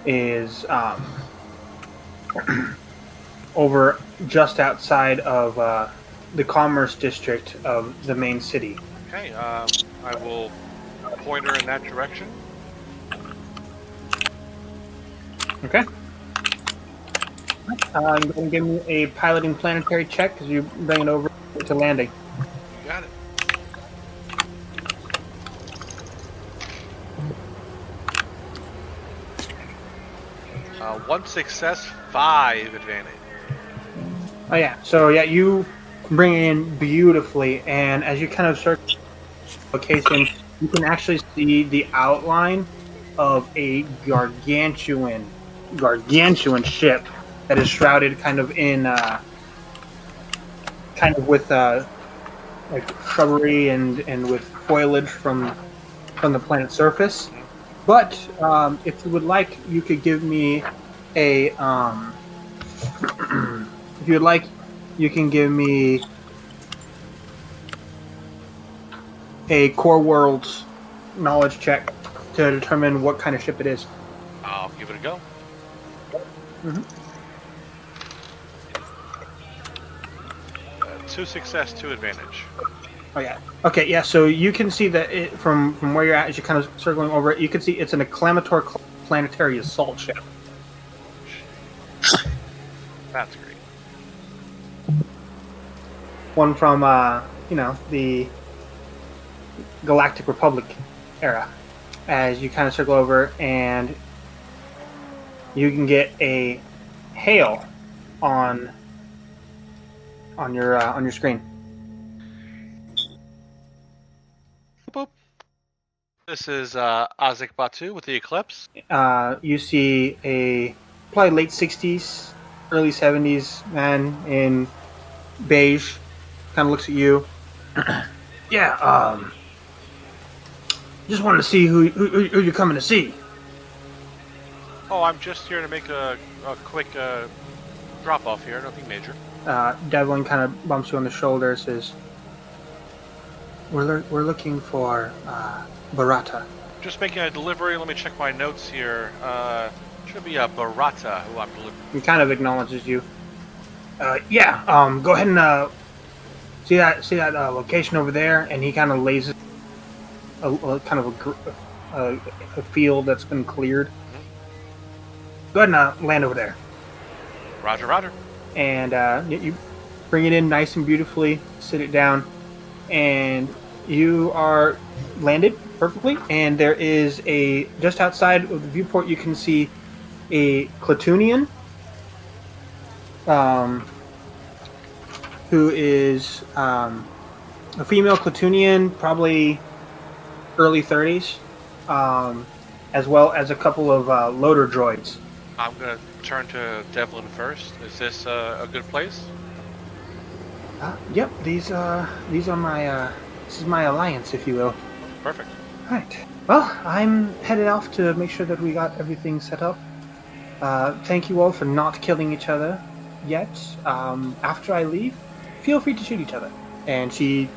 is over just outside of the commerce district of the main city. Okay, I will point her in that direction. Okay. Go and give me a piloting planetary check because you bring it over to landing. You got it. One success, 5 advantage. Oh yeah. So yeah, you bring it in beautifully, and as you kind of search the location, you can actually see the outline of a gargantuan ship that is shrouded kind of with like shrubbery and with foliage from the planet's surface. But if you would like, you could give me a if you would like, you can give me a Core Worlds knowledge check to determine what kind of ship it is. I'll give it a go. Mm-hmm. 2 success, 2 advantage. Oh yeah. Okay. Yeah. So you can see that from where you're at, as you're kind of circling over it, you can see it's an acclamator planetary assault ship. That's great. One from the Galactic Republic era. As you kind of circle over, and you can get a hail on your screen. Boop. This is Isaac Batu with the Eclipse. You see a probably late 60s, early 70s man in beige. Kind of looks at you. Yeah. Just wanted to see who you're coming to see. Oh, I'm just here to make a quick drop off here. Nothing major. Devlin kind of bumps you on the shoulder. Says, "We're looking for Barata." Just making a delivery. Let me check my notes here. Should be a Barata who I'm delivering. He kind of acknowledges you. Yeah. Go ahead and see that location over there, and he kind of lays a kind of a field that's been cleared. Go ahead and land over there. Roger, roger. And you bring it in nice and beautifully, sit it down, and you are landed perfectly. And there is just outside of the viewport, you can see a Clatoonian, who is a female Clatoonian, probably early 30s, as well as a couple of loader droids. I'm gonna turn to Devlin first. Is this a good place? Yep, these are my this is my alliance, if you will. Perfect. Right. Well, I'm headed off to make sure that we got everything set up. Thank you all for not killing each other yet. After I leave, feel free to shoot each other. And she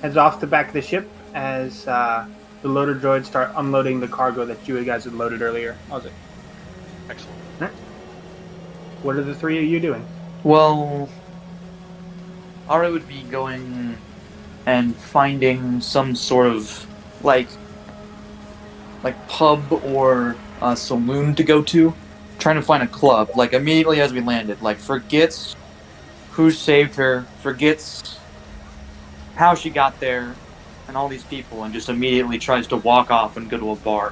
heads off the back of the ship as the loader droids start unloading the cargo that you guys had loaded earlier. How's it? Excellent. Right. What are the three of you doing? Well, Ari would be going and finding some sort of like pub or saloon to go to. Trying to find a club, like immediately as we landed. Like forgets who saved her, forgets how she got there, and all these people, and just immediately tries to walk off and go to a bar.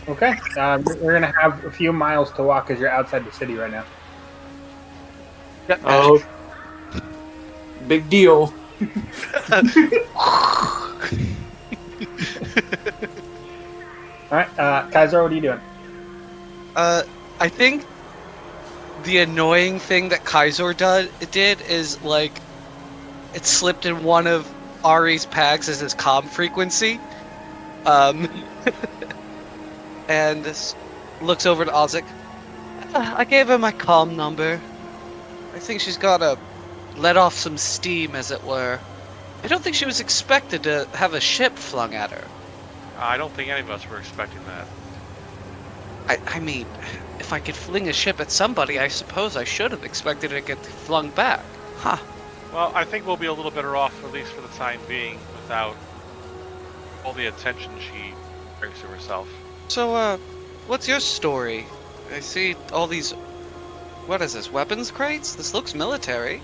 Okay. We're going to have a few miles to walk as you're outside the city right now. Oh, big deal. Alright, Kaiser, what are you doing? I think the annoying thing that Kaiser did is, like, it slipped in one of Ari's packs as his comm frequency. And looks over to Isaac. I gave her my comm number. I think she's gotta let off some steam, as it were. I don't think she was expected to have a ship flung at her. I don't think any of us were expecting that. I mean, if I could fling a ship at somebody, I suppose I should have expected it to get flung back. Huh. Well, I think we'll be a little better off, at least for the time being, without all the attention she brings to herself. So, what's your story? I see all these... What is this, weapons crates? This looks military.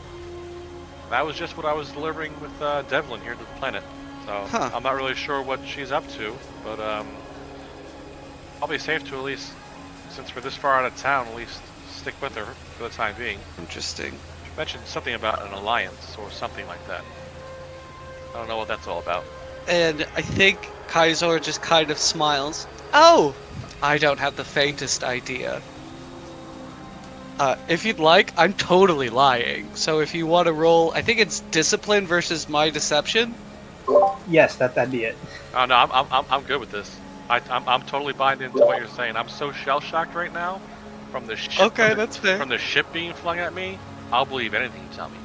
That was just what I was delivering with Devlin here to the planet. So, I'm not really sure what she's up to, but probably safe to at least, since we're this far out of town, at least stick with her for the time being. Interesting. She mentioned something about an alliance or something like that. I don't know what that's all about. And I think Kaiser just kind of smiles. Oh! I don't have the faintest idea. If you'd like, I'm totally lying. So if you want to roll, I think it's discipline versus my deception. Yes, that'd be it. Oh no, I'm good with this. I'm totally buying into what you're saying. I'm so shell shocked right now from the ship. Okay, that's fair. From the ship being flung at me, I'll believe anything you tell me.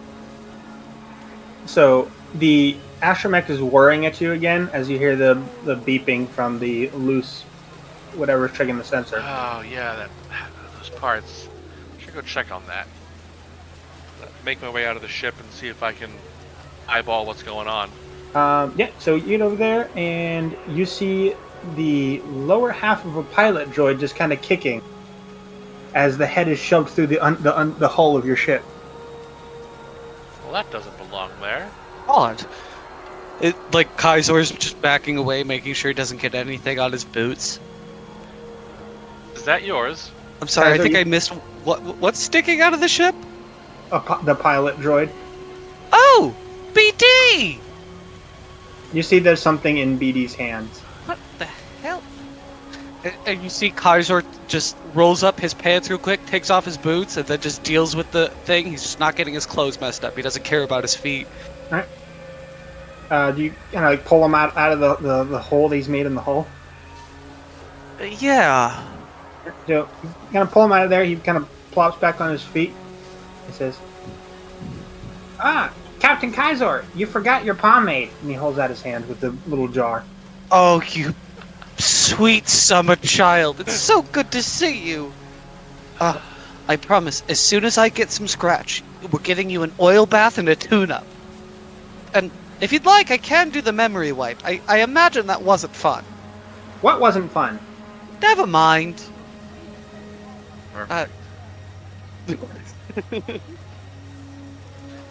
So the astromech is whirring at you again as you hear the beeping from the loose whatever's triggering the sensor. Oh yeah, those parts. Should go check on that. Make my way out of the ship and see if I can eyeball what's going on. Yeah, so you get over there and you see the lower half of a pilot droid just kind of kicking as the head is shoved through the hull of your ship. Well, that doesn't belong there. Odd. It, like, Kaiser's just backing away, making sure he doesn't get anything on his boots. Is that yours? I'm sorry, I Kaiser, think you- I missed what's sticking out of the ship? the pilot droid. Oh, BD! You see there's something in BD's hands. What the hell? And you see Kaiser just rolls up his pants real quick, takes off his boots, and then just deals with the thing. He's just not getting his clothes messed up. He doesn't care about his feet. Do you kind of like pull him out of the hole that he's made in the hull? Yeah. So you kind of pull him out of there. He kind of plops back on his feet. He says, Captain Kaiser, you forgot your pomade. And he holds out his hand with the little jar. Oh, you sweet summer child. It's so good to see you. I promise, as soon as I get some scratch, we're getting you an oil bath and a tune-up. And if you'd like, I can do the memory wipe. I imagine that wasn't fun. What wasn't fun? Never mind.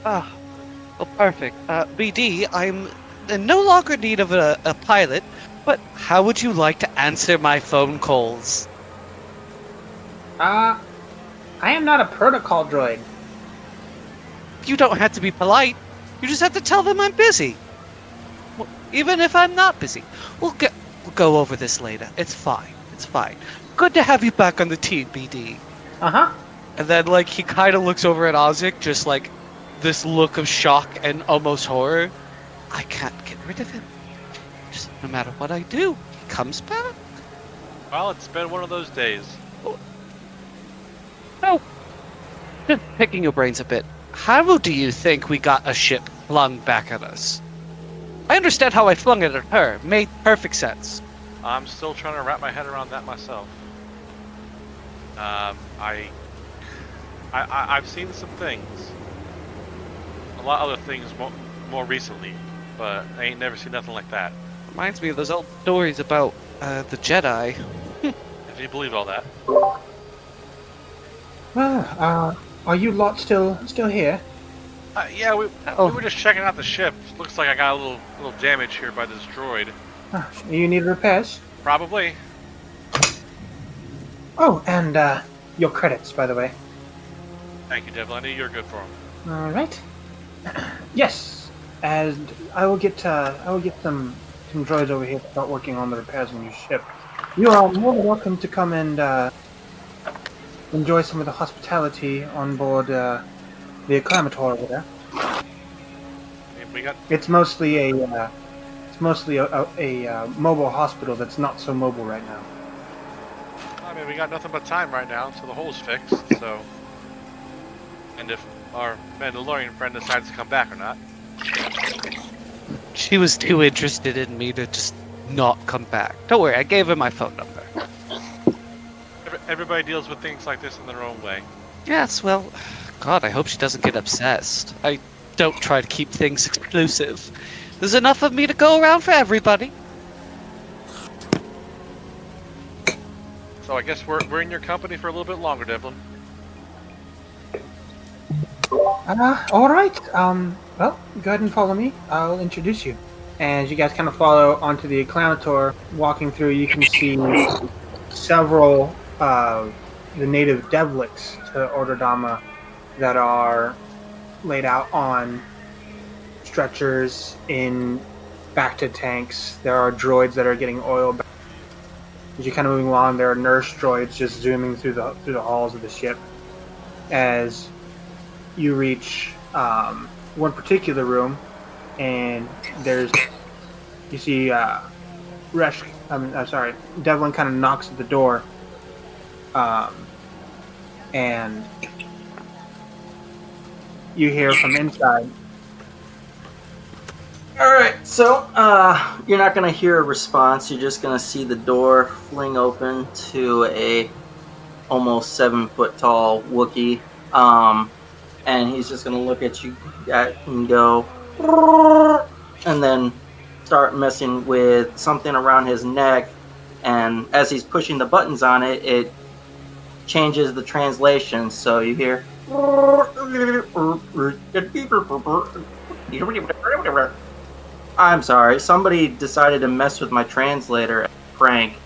Oh, perfect. BD, I'm in no longer need of a pilot, but how would you like to answer my phone calls? I am not a protocol droid. You don't have to be polite. You just have to tell them I'm busy. Well, even if I'm not busy, we'll go over this later. It's fine. It's fine. Good to have you back on the team, BD. Uh-huh. And then, like, he kind of looks over at Ozic, just like this look of shock and almost horror. I can't get rid of him. Just no matter what I do, he comes back. Well, it's been one of those days. Oh, just picking your brains a bit. How do you think we got a ship flung back at us? I understand how I flung it at her. Made perfect sense. I'm still trying to wrap my head around that myself. I've seen some things. A lot of other things more recently, but I ain't never seen nothing like that. Reminds me of those old stories about the Jedi. If you believe all that. Well, are you lot still here? Yeah, we were just checking out the ship. Looks like I got a little damage here by this droid. You need repairs? Probably. Oh, and your credits, by the way. Thank you, Devil. I knew you were good for him. All right. Yes, and I will get some droids over here to start working on the repairs on your ship. You are more than welcome to come and enjoy some of the hospitality on board the acclamator over there. It's mostly a mobile hospital that's not so mobile right now. I mean, we got nothing but time right now until the hole's fixed, so... And if our Mandalorian friend decides to come back or not. She was too interested in me to just not come back. Don't worry, I gave her my phone number. Everybody deals with things like this in their own way. Yes, well, God, I hope she doesn't get obsessed. I don't try to keep things exclusive. There's enough of me to go around for everybody. So I guess we're in your company for a little bit longer, Devlin. All right. Well, go ahead and follow me. I'll introduce you. And as you guys kind of follow onto the acclamator, walking through, you can see several the native devlicts to Order Dama that are laid out on stretchers in back-to tanks. There are droids that are getting oil back. As you're kind of moving along, there are nurse droids just zooming through the halls of the ship. As you reach one particular room, and you see Devlin kind of knocks at the door, and you hear from inside. Alright, so you're not going to hear a response. You're just going to see the door fling open to a almost 7 foot tall Wookiee. And he's just going to look at you and go, and then start messing with something around his neck. And as he's pushing the buttons on it, it changes the translation. So you hear, I'm sorry, somebody decided to mess with my translator. Prank.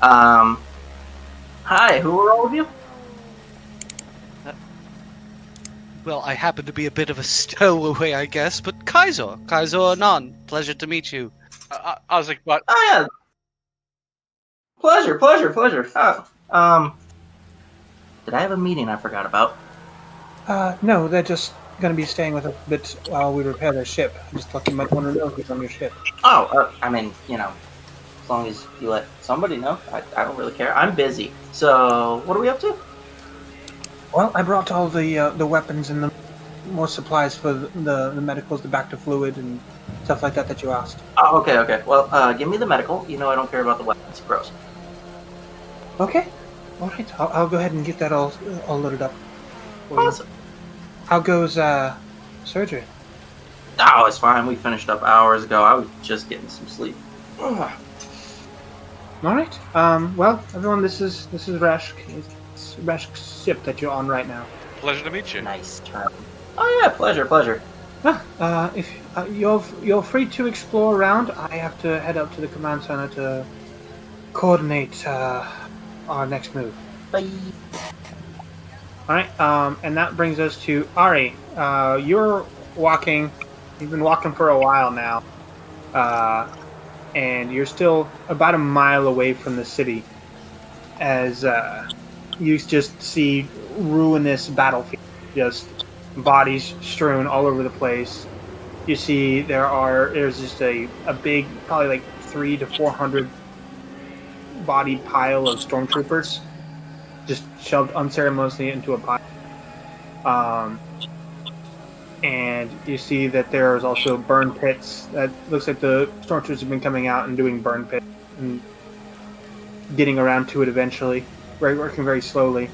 Hi, who are all of you? Well, I happen to be a bit of a stowaway, I guess, but Kaiser Anon, pleasure to meet you. I was like, but Oh yeah. Pleasure. Oh, did I have a meeting I forgot about? No, they're just going to be staying with us a bit while we repair their ship. I just thought you might want to know who's on your ship. Oh, I mean, as long as you let somebody know, I don't really care. I'm busy. So, what are we up to? Well, I brought all the weapons and the more supplies for the medicals, the back to fluid, and stuff like that you asked. Oh, okay. Well, give me the medical. You know I don't care about the weapons. Gross. Okay. All right. I'll go ahead and get that all loaded up. Awesome. How goes surgery? Oh, it's fine. We finished up hours ago. I was just getting some sleep. Ugh. All right. Well, everyone, this is Reshk. It's Reshk's ship that you're on right now. pleasure to meet you. Nice term. Oh yeah, pleasure. If you're free to explore around, I have to head up to the command center to coordinate our next move. Bye. All right. And that brings us to Ari. You're walking. You've been walking for a while now, and you're still about a mile away from the city. As you just see ruinous battlefield, just bodies strewn all over the place. You see there's just a big, probably like 300 to 400 body pile of stormtroopers, just shoved unceremoniously into a pile. And you see that there's also burn pits. That looks like the stormtroopers have been coming out and doing burn pits and getting around to it eventually, working very slowly.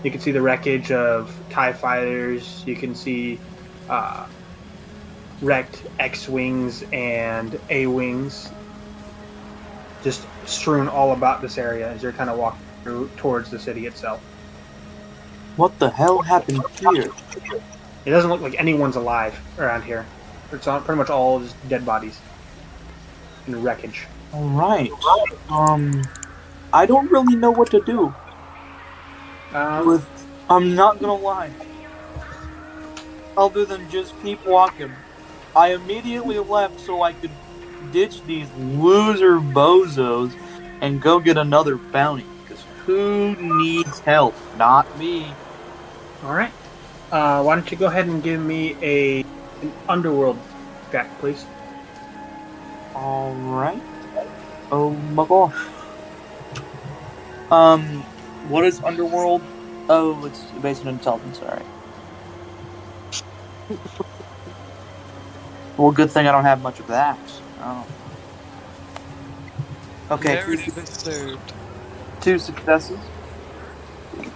You can see the wreckage of TIE fighters. You can see wrecked X-Wings and A-Wings just strewn all about this area as you're kind of walking through towards the city itself. What the hell happened here? It doesn't look like anyone's alive around here. It's pretty much all just dead bodies and wreckage. Alright. I don't really know what to do. I'm not gonna lie. Other than just keep walking. I immediately left so I could ditch these loser bozos and go get another bounty. Because who needs help? Not me. Alright. Why don't you go ahead and give me an underworld check, please? Alright. Oh my gosh. What is underworld? Oh, it's based on intelligence, alright. Well, good thing I don't have much of that. Oh. Okay, Narrative is served. 2 successes.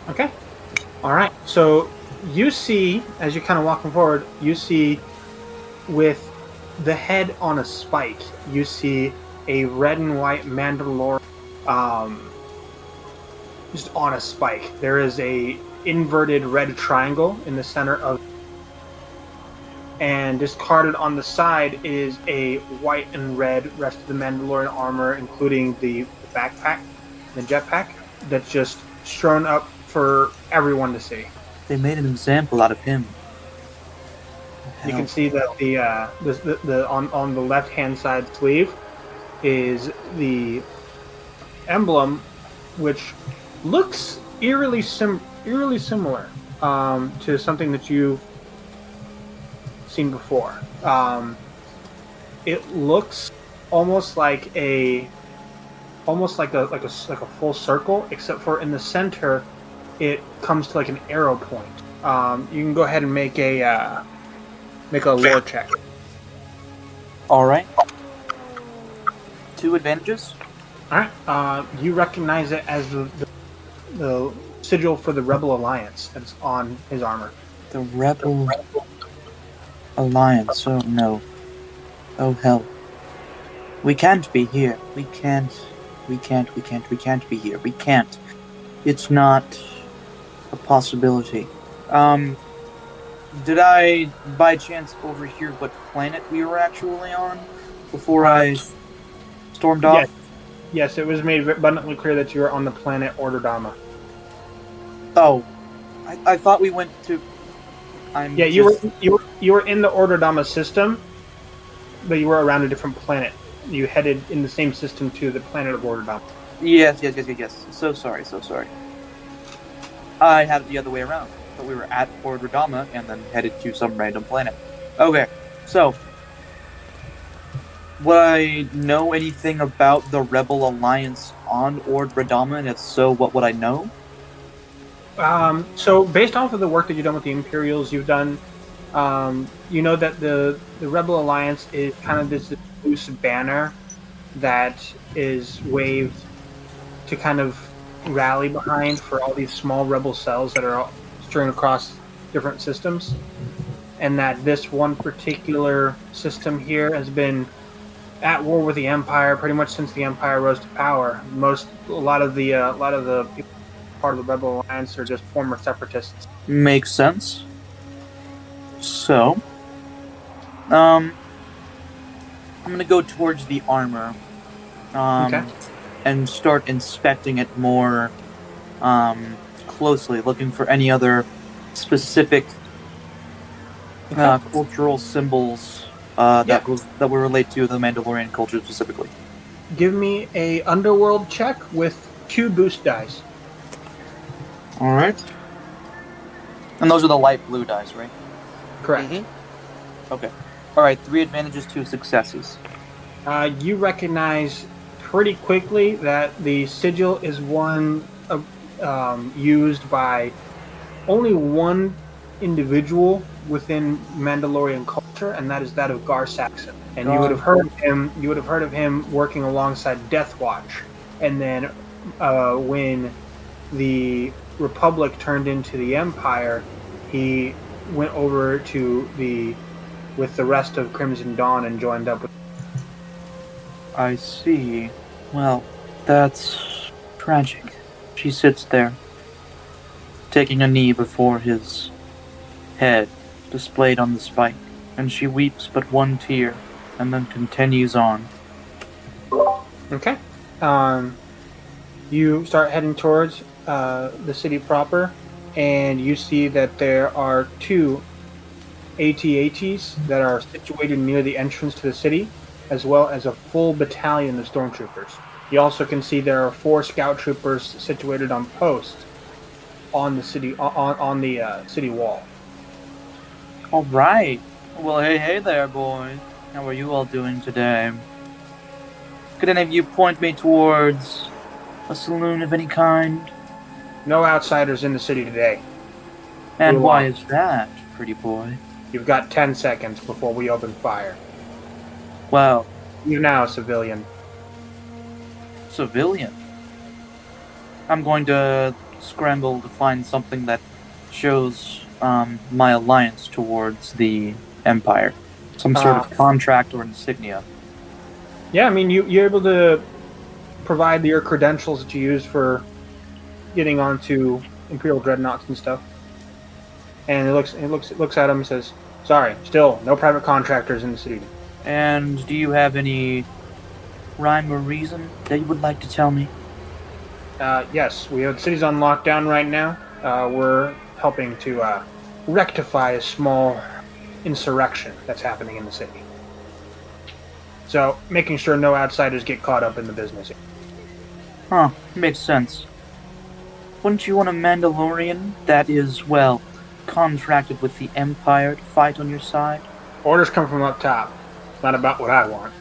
Okay. Alright. So you see, as you're kind of walking forward, you see with the head on a spike, you see a red and white Mandalorian just on a spike. There is a inverted red triangle in the center of, and discarded on the side is a white and red rest of the Mandalorian armor, including the backpack, the jetpack, that's just strewn up for everyone to see. They made an example out of him. You can see that the on the left hand side sleeve is the emblem, which looks eerily similar to something that you've seen before. It looks almost like a full circle, except for in the center, it comes to like an arrow point. You can go ahead and make a lore check. All right. 2 advantages. All right. You recognize it as the sigil for the Rebel Alliance that's on his armor. The Rebel Alliance. Oh no. Oh hell. We can't be here. We can't be here. We can't. It's not a possibility. Did I, by chance, overhear what planet we were actually on before I stormed off? Yes, it was made abundantly clear that you were on the planet Orderdama. Oh, I thought we went to. Yeah, you were in the Order Dama system, but you were around a different planet. You headed in the same system to the planet of Order Dama. Yes. So sorry. I had it the other way around. But we were at Order Dama and then headed to some random planet. Okay, so would I know anything about the Rebel Alliance on Order Dama, and if so, what would I know? So based off of the work that you've done with the Imperials, you've done, you know that the Rebel Alliance is kind of this loose banner that is waved to kind of rally behind for all these small rebel cells that are strewn across different systems, and that this one particular system here has been at war with the Empire pretty much since the Empire rose to power. A lot of the people part of the Rebel Alliance are just former separatists. Makes sense. So, I'm gonna go towards the armor, Okay. and start inspecting it more closely, looking for any other specific cultural symbols that will relate to the Mandalorian culture specifically. Give me a underworld check with 2 boost dice. All right. And those are the light blue dice, right? Correct. Okay. All right. 3 advantages, 2 successes. You recognize pretty quickly that the sigil is one used by only one individual within Mandalorian culture, and that is that of Gar Saxon. And you would have heard of him. You would have heard of him working alongside Death Watch. And then when the Republic turned into the Empire, he went over to with the rest of Crimson Dawn and joined up with. I see. Well, that's tragic. She sits there, taking a knee before his head, displayed on the spike, and she weeps but one tear, and then continues on. Okay. You start heading towards the city proper, and you see that there are 2 AT-ATs that are situated near the entrance to the city, as well as a full battalion of stormtroopers. You also can see there are 4 scout troopers situated on post on the city on the city wall. All right. Well, hey there, boy. How are you all doing today? Could any of you point me towards a saloon of any kind? No outsiders in the city today. And why is that, pretty boy? You've got 10 seconds before we open fire. Well, You now, civilian. civilian. I'm going to scramble to find something that shows my alliance towards the Empire. Some sort of contract or insignia. Yeah, I mean, you're able to provide your credentials that you use for getting onto Imperial dreadnoughts and stuff. And it looks at him and says, "Sorry, still no private contractors in the city." And do you have any rhyme or reason that you would like to tell me? Yes, the city's on lockdown right now. We're helping to rectify a small insurrection that's happening in the city. So, making sure no outsiders get caught up in the business. Huh, makes sense. Wouldn't you want a Mandalorian that is, well, contracted with the Empire to fight on your side? Orders come from up top. It's not about what I want.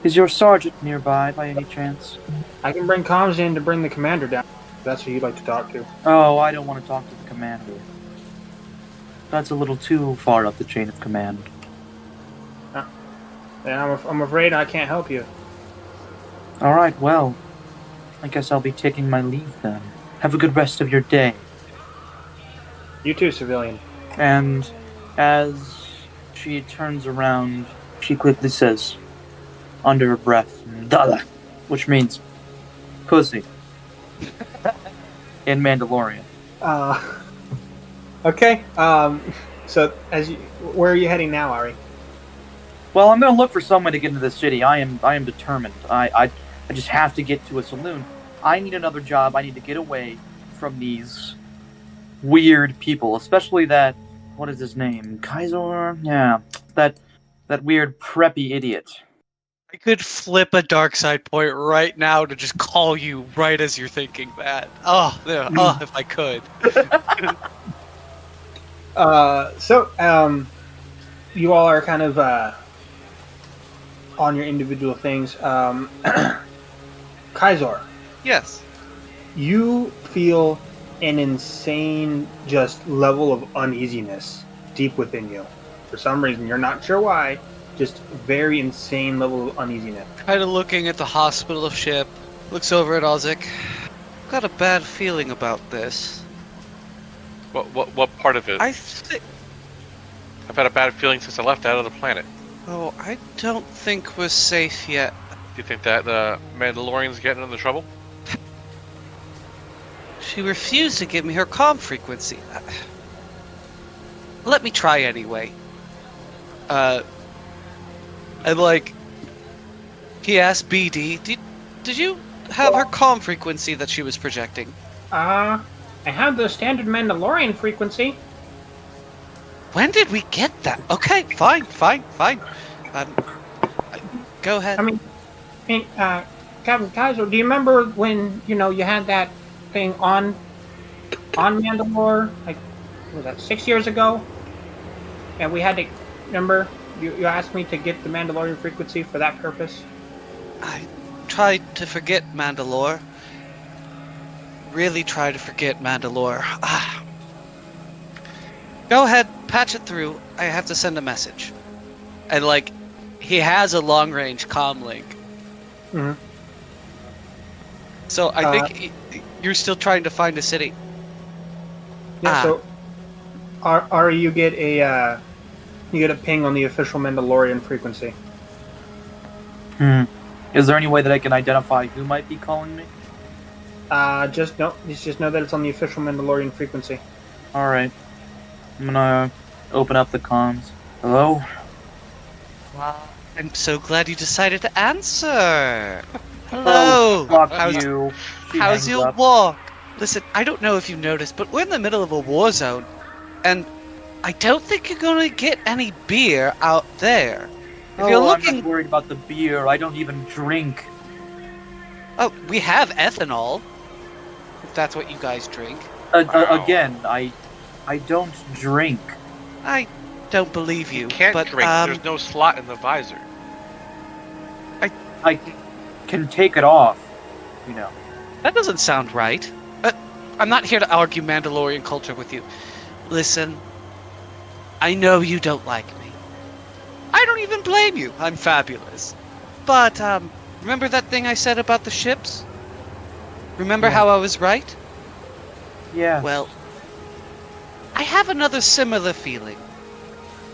Is your sergeant nearby by any chance? I can bring comms in to bring the commander down. If that's who you'd like to talk to. Oh, I don't want to talk to the commander. That's a little too far up the chain of command. And I'm afraid I can't help you. Alright, well, I guess I'll be taking my leave then. Have a good rest of your day. You too, civilian. And as she turns around, she quickly says, under her breath, "Dala," which means pussy in Mandalorian. Okay. So where are you heading now, Ari? Well, I'm gonna look for someone to get into the city. I am determined. I just have to get to a saloon. I need another job. I need to get away from these weird people, especially that, what is his name? Kaiser? Yeah, that weird preppy idiot. I could flip a dark side point right now to just call you right as you're thinking that. Oh, yeah, oh, if I could. You all are kind of on your individual things. Kaiser, Yes. you feel an insane just level of uneasiness deep within you. For some reason, you're not sure why, just very insane level of uneasiness. Kind of looking at the hospital ship, looks over at Ozik. Got a bad feeling about this. What part of it? I've had a bad feeling since I left out of the planet. Oh, I don't think we're safe yet. Do you think that the Mandalorian's getting into trouble? She refused to give me her comm frequency. Let me try anyway. And like, he asked BD, did you have her comm frequency that she was projecting? I have the standard Mandalorian frequency. When did we get that? Okay, fine. Go ahead. I mean, Captain Kaiser, do you remember when, you had that thing on Mandalore, like, what was that, 6 years ago? And we had to, remember, you asked me to get the Mandalorian frequency for that purpose? I tried to forget Mandalore. Really try to forget Mandalore. Go ahead, patch it through. I have to send a message. And like, he has a long-range comm link. Mm-hmm. So I think you're still trying to find a city. Yeah. So, you get a ping on the official Mandalorian frequency. Is there any way that I can identify who might be calling me? Just know that it's on the official Mandalorian frequency. All right. I'm gonna open up the comms. Hello? Wow. I'm so glad you decided to answer. Hello. Oh, fuck you. She How's hangs your up. walk? Listen, I don't know if you noticed, but we're in the middle of a war zone, and I don't think you're gonna get any beer out there. If you're looking, I'm not worried about the beer. I don't even drink. oh, we have ethanol. If that's what you guys drink. Again, I don't drink. I don't believe you. Can't but, drink. There's no slot in the visor. I can take it off, That doesn't sound right. I'm not here to argue Mandalorian culture with you. Listen, I know you don't like me. I don't even blame you. I'm fabulous. But, remember that thing I said about the ships? Remember how I was right? Yeah. Well, I have another similar feeling.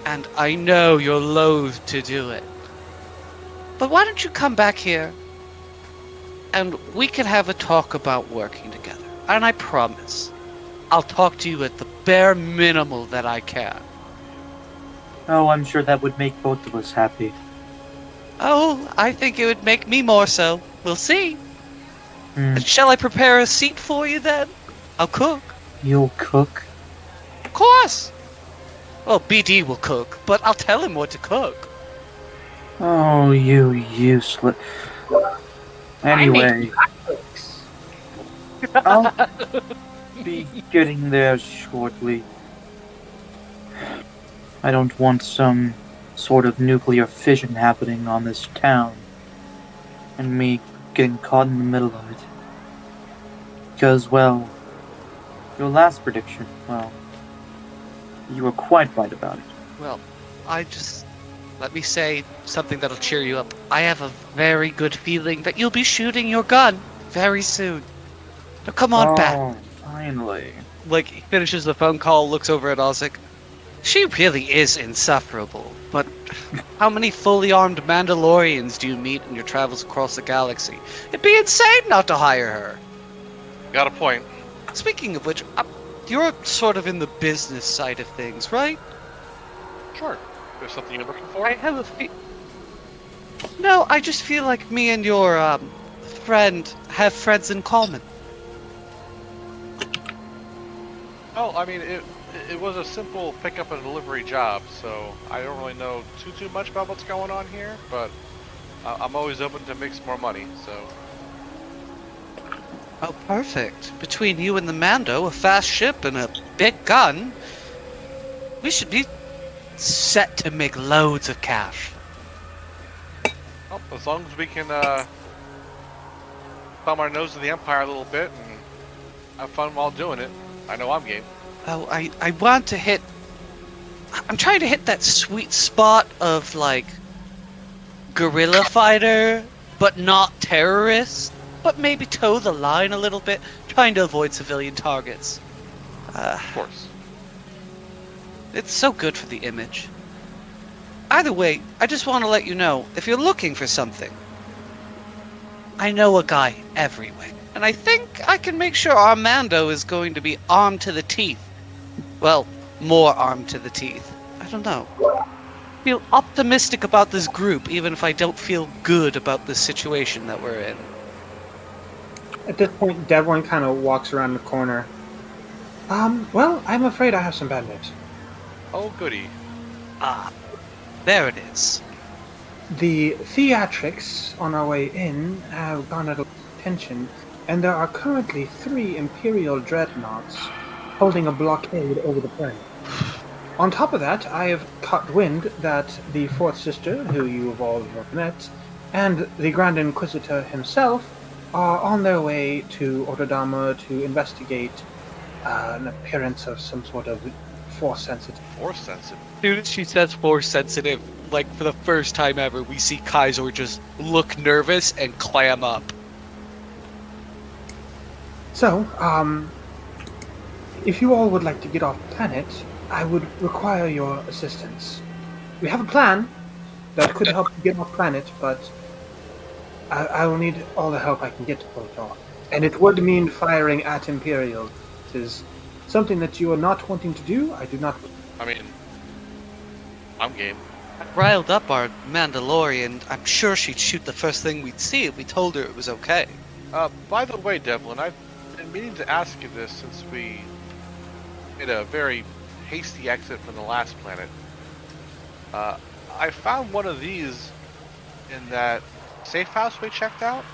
And I know you're loath to do it. But why don't you come back here and we can have a talk about working together. And I promise, I'll talk to you at the bare minimal that I can. Oh, I'm sure that would make both of us happy. Oh, I think it would make me more so. We'll see. Shall I prepare a seat for you then? I'll cook. You'll cook? Of course. Well, BD will cook, but I'll tell him what to cook. Oh, you useless. Anyway, I'll be getting there shortly. I don't want some sort of nuclear fission happening on this town, and me getting caught in the middle of it. Because, well, your last prediction, well, you were quite right about it. Well, let me say something that'll cheer you up. I have a very good feeling that you'll be shooting your gun very soon. Now come on back. Finally. Like, he finishes the phone call, looks over at Ozik. She really is insufferable, but how many fully armed Mandalorians do you meet in your travels across the galaxy? It'd be insane not to hire her. Got a point. Speaking of which, you're sort of in the business side of things, right? Sure. There's something you're looking for? I have a No, I just feel like me and your friend have friends in common. Oh, I mean, it was a simple pickup and delivery job, so I don't really know too much about what's going on here, but I'm always open to make some more money, so... Oh, perfect. Between you and the Mando, a fast ship and a big gun, we should be set to make loads of cash. Well, as long as we can thumb our nose in the Empire a little bit and have fun while doing it, I know I'm game. Oh, I want to hit... I'm trying to hit that sweet spot of, like, guerrilla fighter, but not terrorist, but maybe toe the line a little bit, trying to avoid civilian targets. Of course. It's so good for the image. Either way, I just want to let you know, if you're looking for something, I know a guy everywhere, and I think I can make sure Armando is going to be armed to the teeth. Well, more armed to the teeth. I don't know. I feel optimistic about this group, even if I don't feel good about the situation that we're in. At this point, Devlin kind of walks around the corner. Well, I'm afraid I have some bad news. Oh, goody. Ah, there it is. The theatrics on our way in have garnered attention, and there are currently 3 Imperial dreadnoughts holding a blockade over the planet. On top of that, I have caught wind that the Fourth Sister, who you have all met, and the Grand Inquisitor himself are on their way to Ordodama to investigate an appearance of some sort of Force-sensitive. Force-sensitive? As soon as she says force sensitive, like for the first time ever, we see Kaiser just look nervous and clam up. So, if you all would like to get off the planet, I would require your assistance. We have a plan that could help you get off planet, but I will need all the help I can get to pull it off. And it would mean firing at Imperials. It is something that you are not wanting to do. I do not... I mean, I'm game. Riled up our Mandalorian, I'm sure she'd shoot the first thing we'd see if we told her it was okay. By the way, Devlin, I've been meaning to ask you this since we made a very hasty exit from the last planet. I found one of these in that safe house we checked out.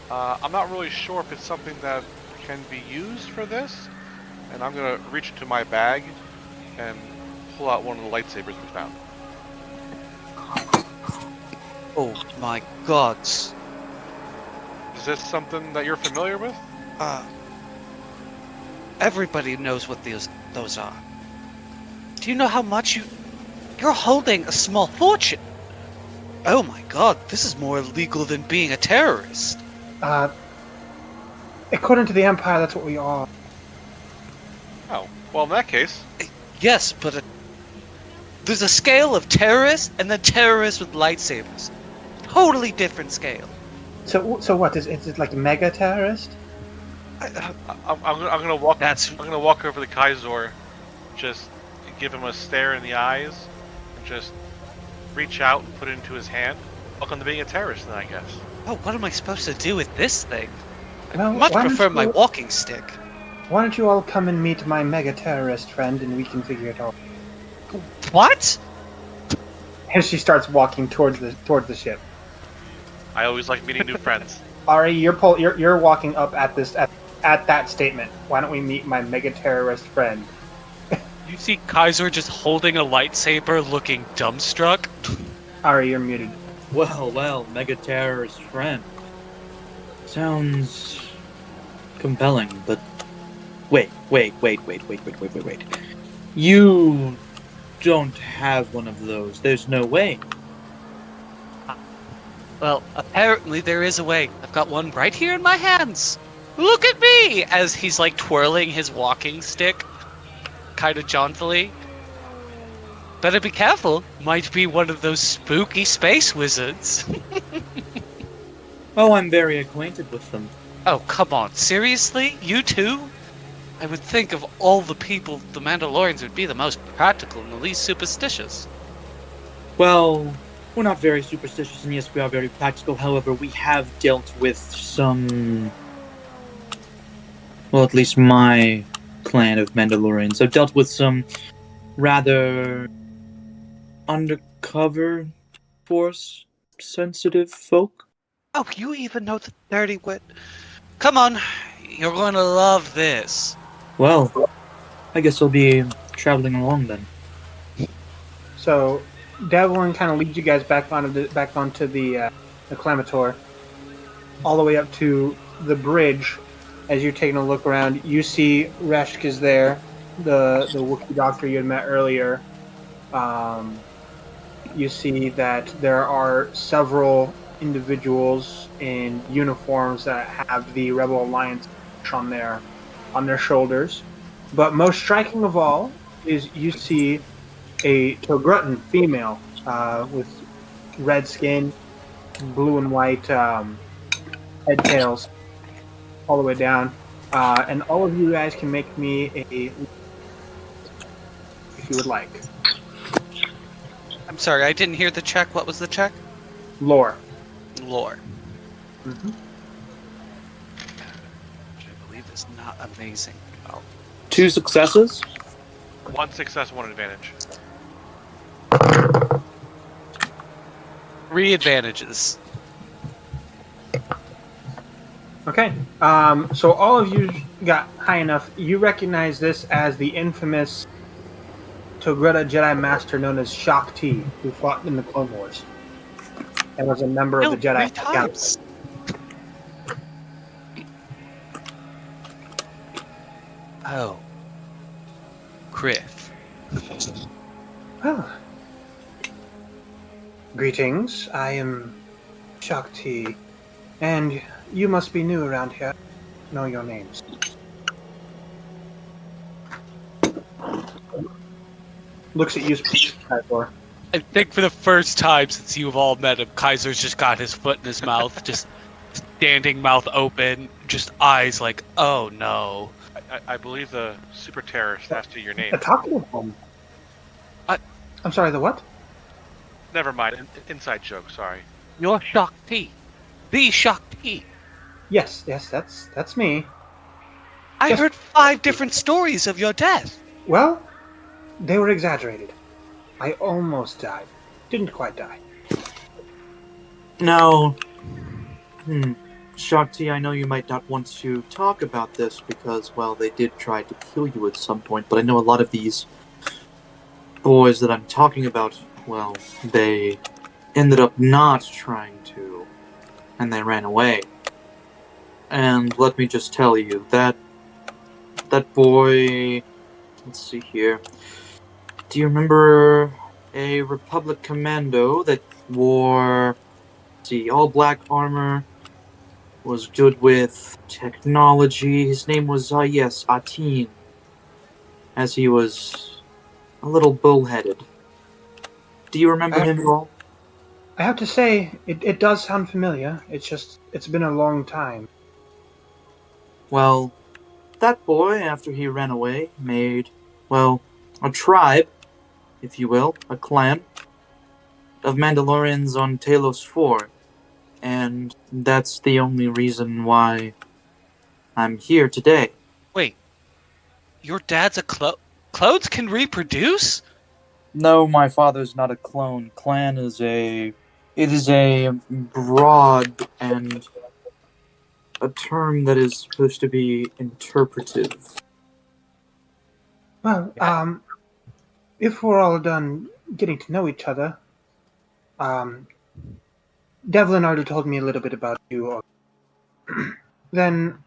I'm not really sure if it's something that can be used for this, and I'm gonna reach into my bag and pull out one of the lightsabers we found. Oh my gods. Is this something that you're familiar with? Everybody knows what those are. Do you know how much you're holding a small fortune? Oh my god, this is more illegal than being a terrorist. According to the Empire, that's what we are. Oh, well in that case... Yes, but there's a scale of terrorists and then terrorists with lightsabers. Totally different scale. So what, is it like mega terrorist? I'm gonna walk. I'm gonna walk over to Kaiser, just give him a stare in the eyes, and just reach out and put it into his hand. Welcome to being a terrorist, then I guess. Oh, what am I supposed to do with this thing? Well, I much why don't prefer my you- walking stick. Why don't you all come and meet my mega terrorist friend and we can figure it out? What? And she starts walking towards the ship. I always like meeting new friends. Ari, you're walking up at that statement. Why don't we meet my mega terrorist friend? You see Kaiser just holding a lightsaber looking dumbstruck? Ari, you're muted. Well, mega terrorist friend. Sounds compelling, but wait. You don't have one of those. There's no way. Well, apparently there is a way. I've got one right here in my hands. Look at me! As he's like twirling his walking stick, kind of jauntily. Better be careful. Might be one of those spooky space wizards. Oh, I'm very acquainted with them. Oh, come on. Seriously? You too? I would think of all the people, the Mandalorians would be the most practical and the least superstitious. Well, we're not very superstitious, and yes, we are very practical. However, we have dealt with some... Well, at least my clan of Mandalorians. I've dealt with some rather undercover force sensitive folk. Oh, you even know the dirty wit. Come on, you're going to love this. Well, I guess I'll be traveling along then. So, Devlin kind of leads you guys back onto the Acclamator, all the way up to the bridge. As you're taking a look around, you see Reshk is there, the Wookiee doctor you had met earlier. You see that there are several individuals in uniforms that have the Rebel Alliance on their shoulders. But most striking of all is you see a Togrutton female with red skin, blue and white head tails all the way down. And all of you guys can make me a if you would like. I'm sorry, I didn't hear the check. What was the check? Lore. Lore. Mm-hmm. Which I believe is not amazing. Oh. 2 successes. 1 success, 1 advantage. 3 advantages. Okay. So all of you got high enough. You recognize this as the infamous Togrutta Jedi Master known as Shaak Ti, who fought in the Clone Wars and was a member of the Jedi 3 times. Oh. Griff. Well, greetings. I am Shaak Ti, and you must be new around here. Know your names. Looks at you, Kaitor. I think for the first time since you've all met him, Kaiser's just got his foot in his mouth, just standing mouth open, just eyes like, oh no. I believe the super terrorist asked you your name. A talkative one. I'm sorry, the what? Never mind. Inside joke. Sorry. You're Shaak Ti. The Shaak Ti. Yes, that's me. I Yes. heard 5 different stories of your death. Well, they were exaggerated. I almost died. Didn't quite die. Now, Shakti, I know you might not want to talk about this because, well, they did try to kill you at some point, but I know a lot of these boys that I'm talking about, well, they ended up not trying to, and they ran away. And let me just tell you, that boy, let's see here, do you remember a Republic commando that wore, all black armor, was good with technology? His name was, yes, Atin, as he was a little bullheaded. Do you remember him at all? I have to say, it does sound familiar. It's been a long time. Well, that boy, after he ran away, made, well, a tribe, if you will, a clan, of Mandalorians on Talos 4. And that's the only reason why I'm here today. Wait, your dad's a clones can reproduce? No, my father's not a clone. Clan is it is a broad and a term that is supposed to be interpretive. Well, if we're all done getting to know each other, Devlin already told me a little bit about you. Then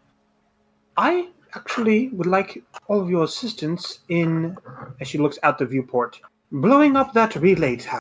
I actually would like all of your assistance in, as she looks out the viewport, blowing up that relay tower.